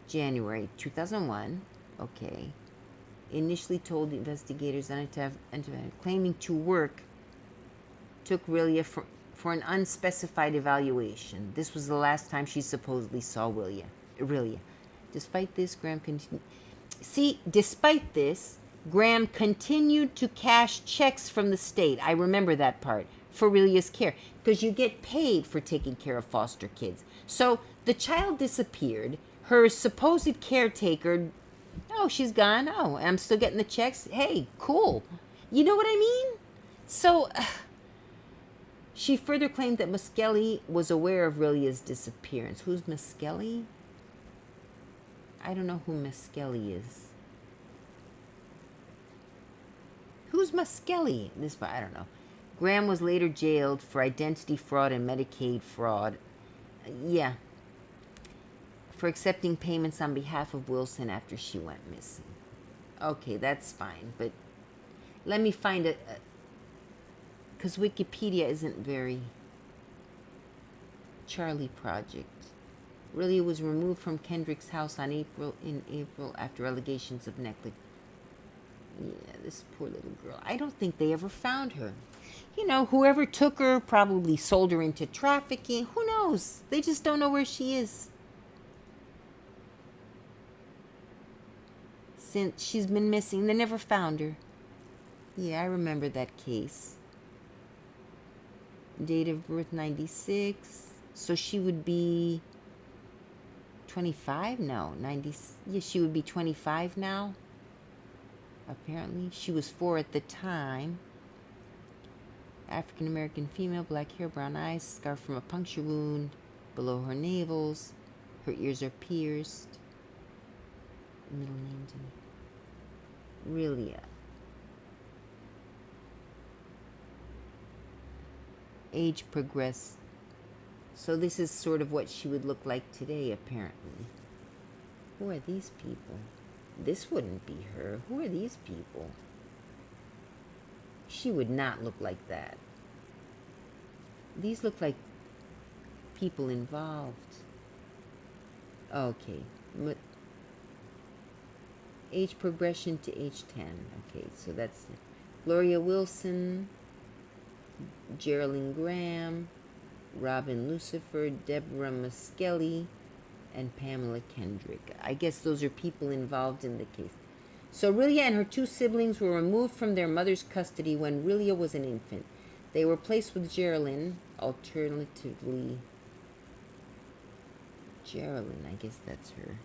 [SPEAKER 1] January 2001, okay, initially told investigators claiming to work took Relia for an unspecified evaluation. This was the last time she supposedly saw Relia. Despite this, Graham continued to cash checks from the state. I remember that part. For Relia's care, because you get paid for taking care of foster kids. So the child disappeared. Her supposed caretaker, oh, she's gone. Oh, I'm still getting the checks. Hey, cool. You know what I mean? So she further claimed that Muskelly was aware of Relia's disappearance. Who's Muskelly? I don't know who Muskelly is. Who's Muskelly? I don't know. Graham was later jailed for identity fraud and Medicaid fraud. Yeah. For accepting payments on behalf of Wilson after she went missing. Okay, that's fine. But let me find it. Because Wikipedia isn't very... Charlie Project. Relia was removed from Kendrick's house in April after allegations of neglect. Yeah, this poor little girl. I don't think they ever found her. You know, whoever took her probably sold her into trafficking. Who knows? They just don't know where she is. Since she's been missing, they never found her. Yeah, I remember that case. Date of birth 96. So she would be 25? No, 90. Yeah, she would be 25 now. Apparently. She was 4 at the time. African American female, black hair, brown eyes, scar from a puncture wound below her navels. Her ears are pierced. Middle name to Relia. Age progressed. So this is sort of what she would look like today, apparently. Who are these people? This wouldn't be her. Who are these people? She would not look like that. These look like people involved. Okay. Age progression to age 10. Okay, so that's Gloria Wilson, Geraldine Graham, Robin Lucifer, Deborah Muskelly, and Pamela Kendrick. I guess those are people involved in the case. So Relia and her 2 siblings were removed from their mother's custody when Relia was an infant. They were placed with Geraldine, alternatively Geraldine, I guess that's her,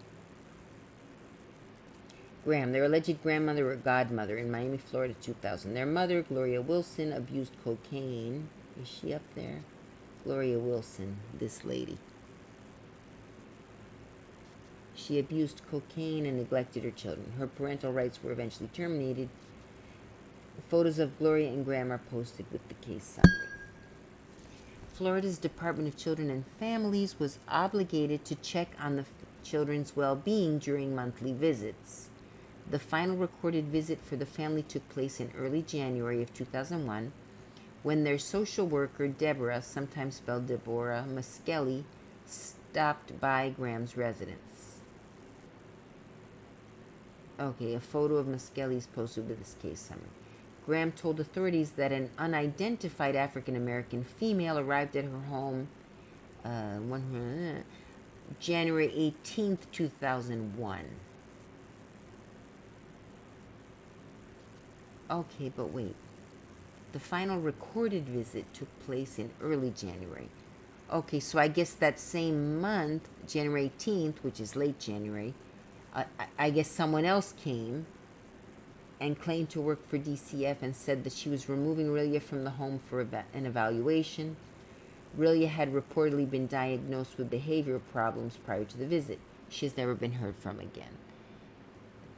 [SPEAKER 1] Graham, their alleged grandmother or godmother in Miami, Florida, 2000. Their mother, Gloria Wilson, abused cocaine. Is she up there? Gloria Wilson, this lady. She abused cocaine and neglected her children. Her parental rights were eventually terminated. Photos of Gloria and Graham are posted with the case summary. Florida's Department of Children and Families was obligated to check on the children's well-being during monthly visits. The final recorded visit for the family took place in early January of 2001, when their social worker, Deborah, sometimes spelled Deborah Muskelly, stopped by Graham's residence. Okay, a photo of Muskelly is posted with this case summary. Graham told authorities that an unidentified African-American female arrived at her home January 18th, 2001. Okay, but wait. The final recorded visit took place in early January. Okay, so I guess that same month, January 18th, which is late January, I guess someone else came and claimed to work for DCF and said that she was removing Rilya from the home for an evaluation. Rilya had reportedly been diagnosed with behavioral problems prior to the visit. She has never been heard from again.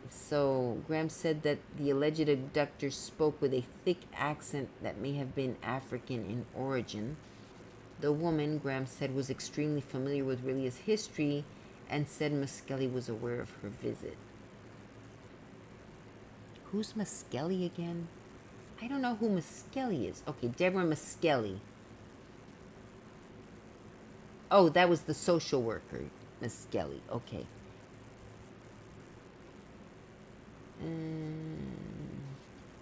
[SPEAKER 1] So Graham said that the alleged abductor spoke with a thick accent that may have been African in origin. The woman, Graham said, was extremely familiar with Rilya's history and said Muskelly was aware of her visit. Who's Muskelly again? I don't know who Muskelly is. Okay, Deborah Muskelly. Oh, that was the social worker, Muskelly. Okay.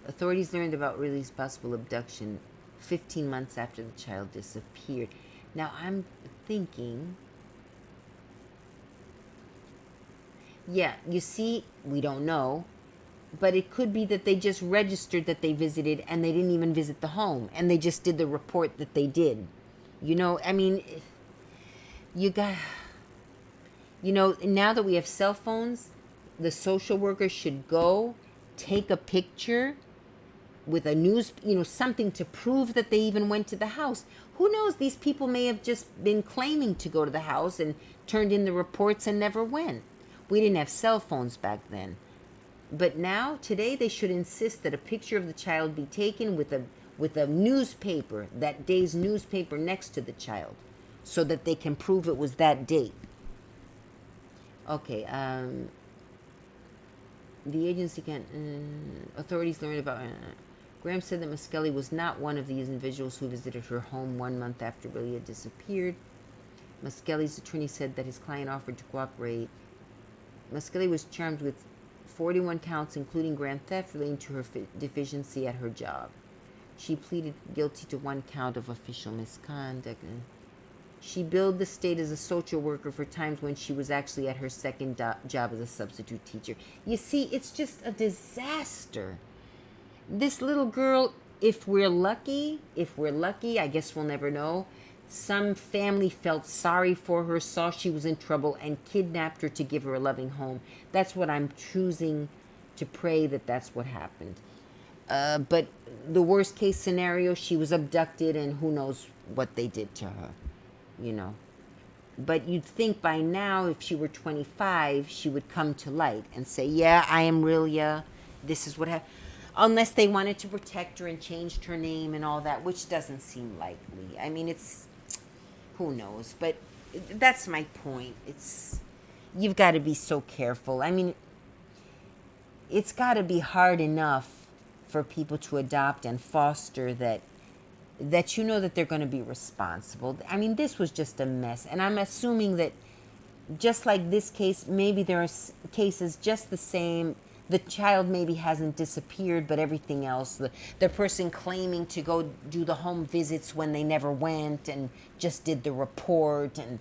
[SPEAKER 1] Authorities learned about Riley's possible abduction 15 months after the child disappeared. Now, I'm thinking... Yeah, you see, we don't know. But it could be that they just registered that they visited and they didn't even visit the home. And they just did the report that they did. You know, I mean, you got... You know, now that we have cell phones, the social worker should go take a picture with a news, you know, something to prove that they even went to the house. Who knows? These people may have just been claiming to go to the house and turned in the reports and never went. We didn't have cell phones back then. But now, today, they should insist that a picture of the child be taken with a newspaper, that day's newspaper next to the child, so that they can prove it was that date. Okay, the agency can... authorities learned about... Graham said that Muskelly was not one of these individuals who visited her home 1 month after Billy had disappeared. Muskelly's attorney said that his client offered to cooperate. Muskelly was charged with 41 counts, including grand theft, relating to her deficiency at her job. She pleaded guilty to 1 count of official misconduct. She billed the state as a social worker for times when she was actually at her second job as a substitute teacher. You see, it's just a disaster. This little girl, if we're lucky, I guess we'll never know, some family felt sorry for her, saw she was in trouble, and kidnapped her to give her a loving home. That's what I'm choosing to pray, that that's what happened. But the worst case scenario, she was abducted, and who knows what they did to her, you know. But you'd think by now, if she were 25, she would come to light and say, yeah, I am Rilya, this is what happened. Unless they wanted to protect her and changed her name and all that, which doesn't seem likely. I mean, it's... who knows? But that's my point. It's... you've got to be so careful. I mean, it's got to be hard enough for people to adopt and foster that you know that they're going to be responsible. I mean, this was just a mess. And I'm assuming that just like this case, maybe there are cases just the same. The child maybe hasn't disappeared, but everything else, the person claiming to go do the home visits when they never went and just did the report, and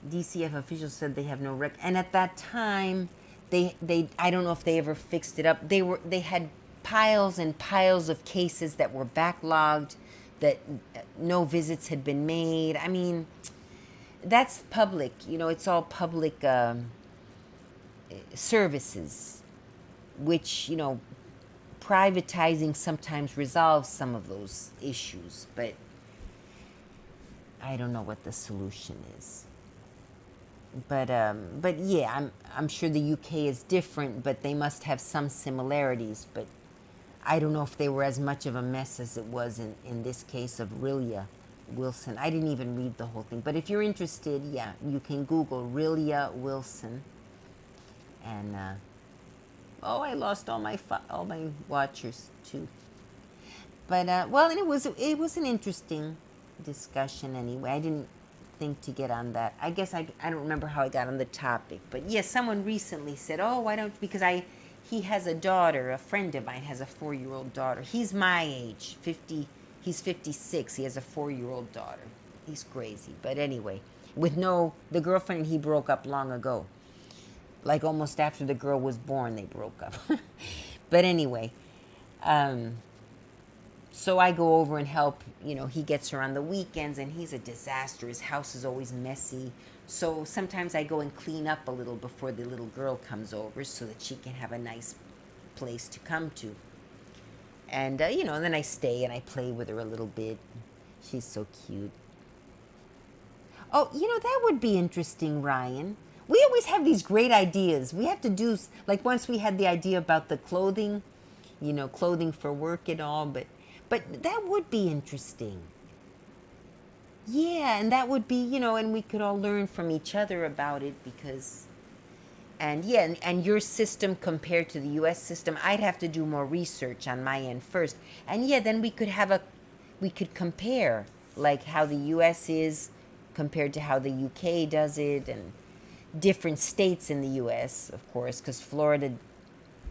[SPEAKER 1] DCF officials said they have no record. And at that time, they I don't know if they ever fixed it up. They had piles and piles of cases that were backlogged, that no visits had been made. I mean, that's public. It's all public services, which privatizing sometimes resolves some of those issues, but I don't know what the solution is. But yeah, I'm sure the UK is different, but they must have some similarities. But I don't know if they were as much of a mess as it was in this case of Rilia Wilson. I didn't even read the whole thing, but if you're interested, yeah, you can Google Rilia Wilson, and oh, I lost all my watchers too. But well, and it was an interesting discussion anyway. I didn't think to get on that. I guess I don't remember how I got on the topic, but yes, someone recently said, "Oh, why don't?" Because he has a daughter. A friend of mine has a 4-year-old daughter. He's my age, 50. He's 56. He has a 4-year-old daughter. He's crazy, but anyway, the girlfriend he broke up long ago. Like almost after the girl was born, they broke up. But anyway, um, so I go over and help. He gets her on the weekends, and he's a disaster. His house is always messy. So sometimes I go and clean up a little before the little girl comes over so that she can have a nice place to come to. And, and then I stay and I play with her a little bit. She's so cute. Oh, that would be interesting, Ryan. We always have these great ideas. We have to do, like once we had the idea about the clothing, clothing for work and all, but that would be interesting. Yeah, and that would be, and we could all learn from each other about it because, and yeah, and your system compared to the US system, I'd have to do more research on my end first. And yeah, then we could compare like how the US is compared to how the UK does it, and different states in the US, of course, because Florida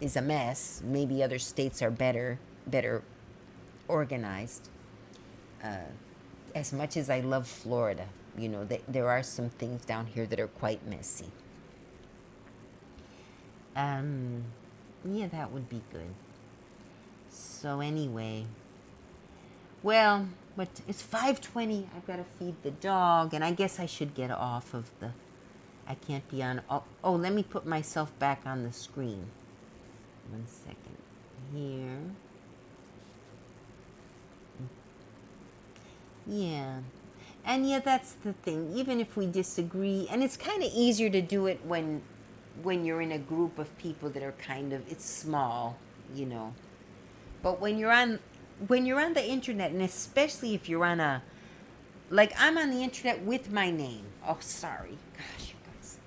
[SPEAKER 1] is a mess. Maybe other states are better organized. As much as I love Florida, there are some things down here that are quite messy. Um, yeah, that would be good. So anyway, well, but it's 5:20. I've got to feed the dog, and I guess I should get off of the. I can't be on. Oh, let me put myself back on the screen. 1 second. Here. Yeah. And yeah, that's the thing. Even if we disagree, and it's kind of easier to do it when you're in a group of people that are it's small, you know. But when you're on the internet, and especially if you're on a like I'm on the internet with my name. Oh, sorry. Gosh, you guys.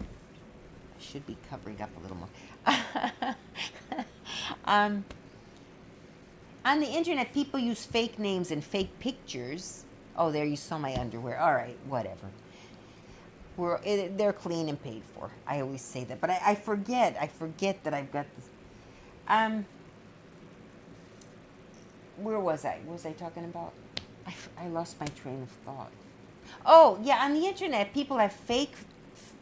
[SPEAKER 1] I should be covering up a little more. um On the internet, people use fake names and fake pictures. Oh, there you saw my underwear. All right, whatever. They're clean and paid for. I always say that, but I forget. I forget that I've got this. Um, where was I? What was I talking about? I lost my train of thought. Oh, yeah, on the internet, people have fake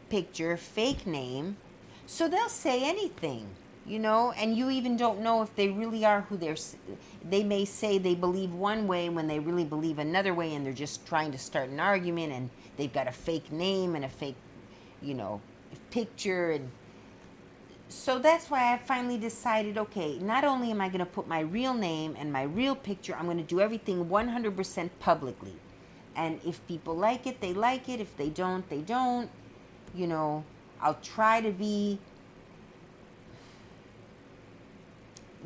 [SPEAKER 1] picture, fake name, so they'll say anything, and you even don't know if they really are who they may say they believe one way when they really believe another way, and they're just trying to start an argument, and they've got a fake name and a fake, you know, picture. And so that's why I finally decided, okay, not only am I going to put my real name and my real picture, I'm going to do everything 100% publicly. And if people like it, they like it. If they don't, they don't. I'll try to be.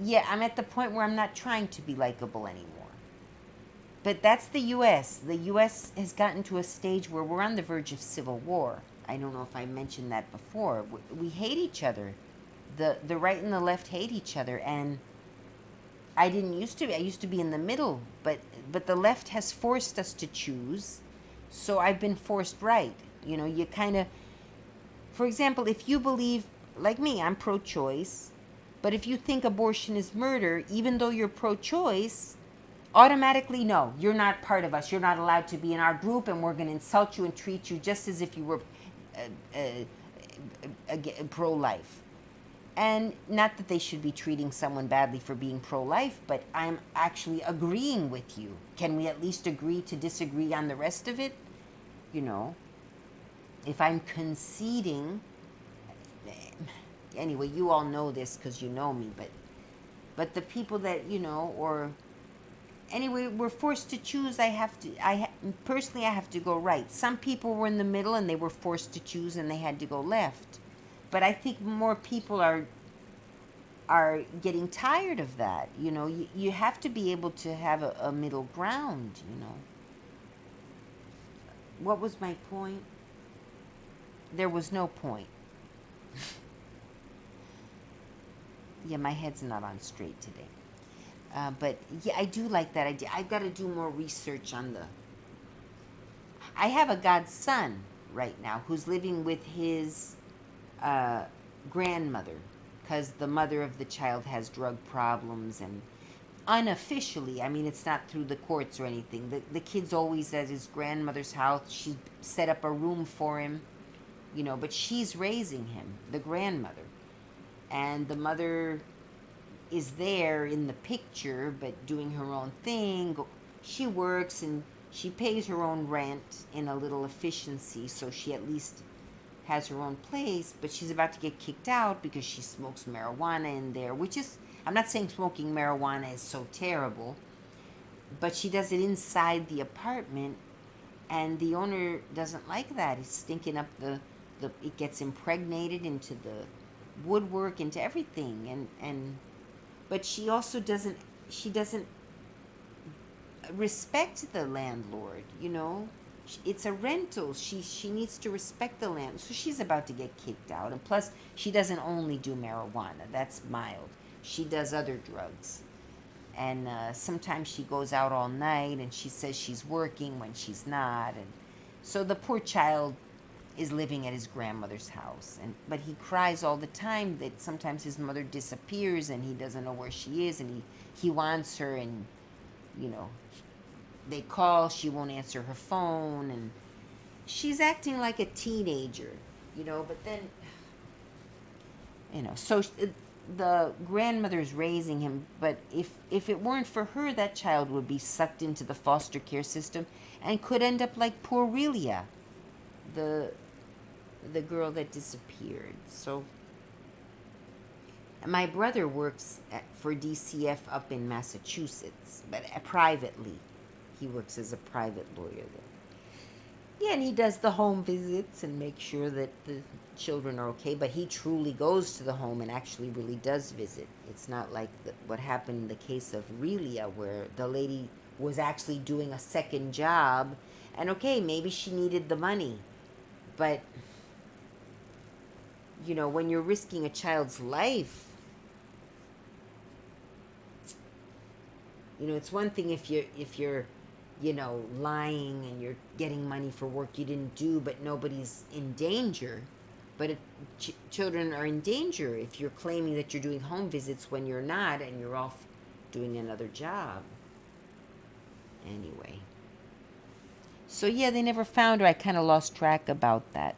[SPEAKER 1] Yeah, I'm at the point where I'm not trying to be likable anymore. But that's the U.S. The U.S. has gotten to a stage where we're on the verge of civil war. I don't know if I mentioned that before. We hate each other. The right and the left hate each other. And I didn't used to be. I used to be in the middle. But the left has forced us to choose. So I've been forced right. You kind of... For example, if you believe, like me, I'm pro-choice. But if you think abortion is murder, even though you're pro-choice, automatically, no, you're not part of us. You're not allowed to be in our group, and we're going to insult you and treat you just as if you were pro-life. And not that they should be treating someone badly for being pro-life, but I'm actually agreeing with you. Can we at least agree to disagree on the rest of it? you know, if I'm conceding, anyway, you all know this because you know me, but the people that, or anyway, we're forced to choose. Personally, I have to go right. Some people were in the middle and they were forced to choose and they had to go left. But I think more people are getting tired of that. You have to be able to have a middle ground. What was my point? There was no point. Yeah, my head's not on straight today. But yeah, I do like that idea. I've got to do more research on the. I have a godson right now who's living with his uh, grandmother because the mother of the child has drug problems, and unofficially, I mean, it's not through the courts or anything. The kid's always at his grandmother's house. She set up a room for him, but she's raising him, the grandmother. And the mother is there in the picture, but doing her own thing. She works and she pays her own rent in a little efficiency, so she at least has her own place, but she's about to get kicked out because she smokes marijuana in there, which is, I'm not saying smoking marijuana is so terrible, but she does it inside the apartment, and the owner doesn't like that. He's stinking up it gets impregnated into the woodwork, into everything, and but she doesn't respect the landlord. It's a rental. She needs to respect the land. So she's about to get kicked out. And plus, she doesn't only do marijuana. That's mild. She does other drugs. And sometimes she goes out all night and she says she's working when she's not. And so the poor child is living at his grandmother's house. But he cries all the time that sometimes his mother disappears and he doesn't know where she is, and he wants her, and you know they call, she won't answer her phone, and she's acting like a teenager, but then, so the grandmother's raising him, but if it weren't for her, that child would be sucked into the foster care system and could end up like poor Relia, the girl that disappeared. So my brother works for DCF up in Massachusetts, but privately. He works as a private lawyer there. Yeah, and he does the home visits and makes sure that the children are okay, but he truly goes to the home and actually really does visit. It's not like what happened in the case of Relia, where the lady was actually doing a second job, and okay, maybe she needed the money, but when you're risking a child's life, it's one thing if you're lying and you're getting money for work you didn't do, but nobody's in danger. But children are in danger if you're claiming that you're doing home visits when you're not, and you're off doing another job. Anyway. So yeah, they never found her. I kind of lost track about that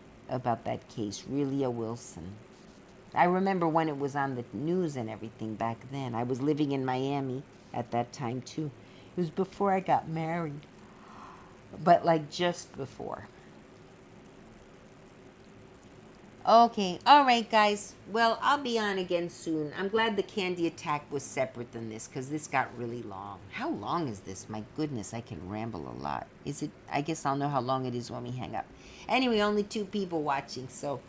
[SPEAKER 1] case, Relia Wilson. I remember when it was on the news and everything back then. I was living in Miami at that time too. It was before I got married, but like just before. Okay, all right, guys. Well, I'll be on again soon. I'm glad the candy attack was separate than this, because this got really long. How long is this? My goodness, I can ramble a lot. Is it? I guess I'll know how long it is when we hang up. Anyway, only 2 people watching, so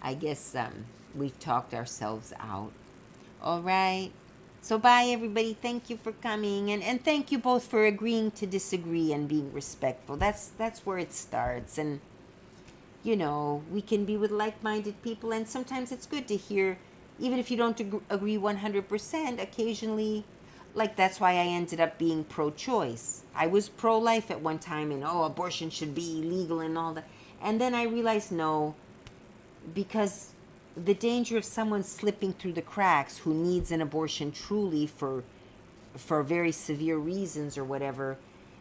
[SPEAKER 1] I guess we've talked ourselves out. All right. So bye, everybody. Thank you for coming, and thank you both for agreeing to disagree and being respectful. That's where it starts. And we can be with like-minded people, and sometimes it's good to hear, even if you don't agree 100%. Occasionally, like that's why I ended up being pro-choice. I was pro-life at one time, and abortion should be illegal and all that. And then I realized no, because the danger of someone slipping through the cracks who needs an abortion truly for very severe reasons or whatever,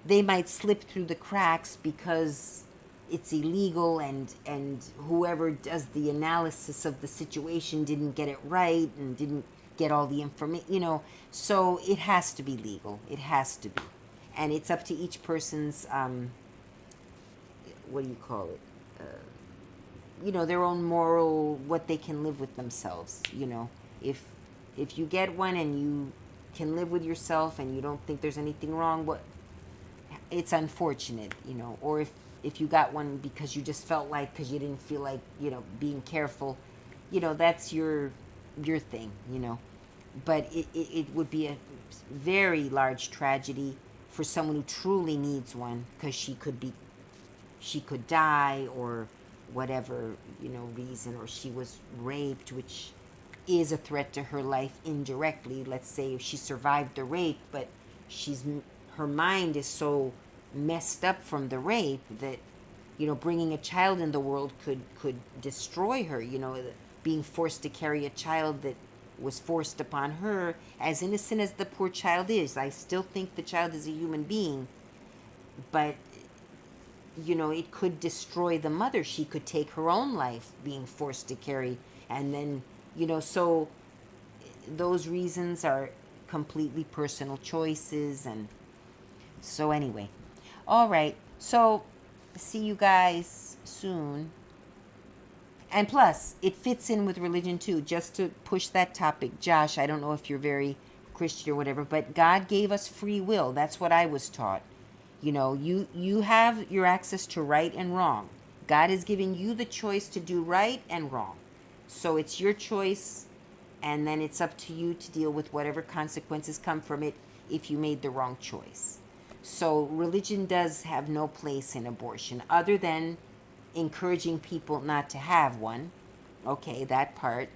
[SPEAKER 1] they might slip through the cracks because it's illegal, and whoever does the analysis of the situation didn't get it right and didn't get all the information, so it has to be legal. It has to be. And it's up to each person's what do you call it? Their own moral, what they can live with themselves. If you get one and you can live with yourself and you don't think there's anything wrong, it's unfortunate. Or if you got one because you just felt like, because you didn't feel like being careful, that's your thing. But it would be a very large tragedy for someone who truly needs one, because she could die, or whatever reason, or she was raped, which is a threat to her life indirectly. Let's say she survived the rape, but her mind is so messed up from the rape that bringing a child in the world could destroy her. Being forced to carry a child that was forced upon her, as innocent as the poor child is, I still think the child is a human being, but it could destroy the mother. She could take her own life being forced to carry. And then, so those reasons are completely personal choices. And so, anyway, all right. So, see you guys soon. And plus, it fits in with religion too, just to push that topic. Josh, I don't know if you're very Christian or whatever, but God gave us free will. That's what I was taught. You have your access to right and wrong. God is giving you the choice to do right and wrong. So it's your choice, and then it's up to you to deal with whatever consequences come from it if you made the wrong choice. So religion does have no place in abortion, other than encouraging people not to have one. Okay, that part.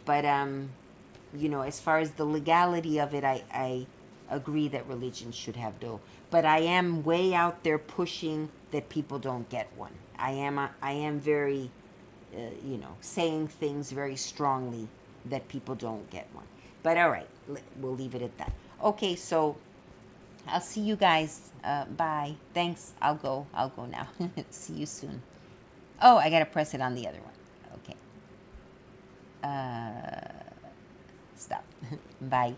[SPEAKER 1] But as far as the legality of it, I agree that religion should have no. But I am way out there pushing that people don't get one. I am very, saying things very strongly that people don't get one. But all right, we'll leave it at that. Okay, so I'll see you guys. Bye. Thanks. I'll go now. See you soon. Oh, I gotta press it on the other one. Okay. Stop. Bye.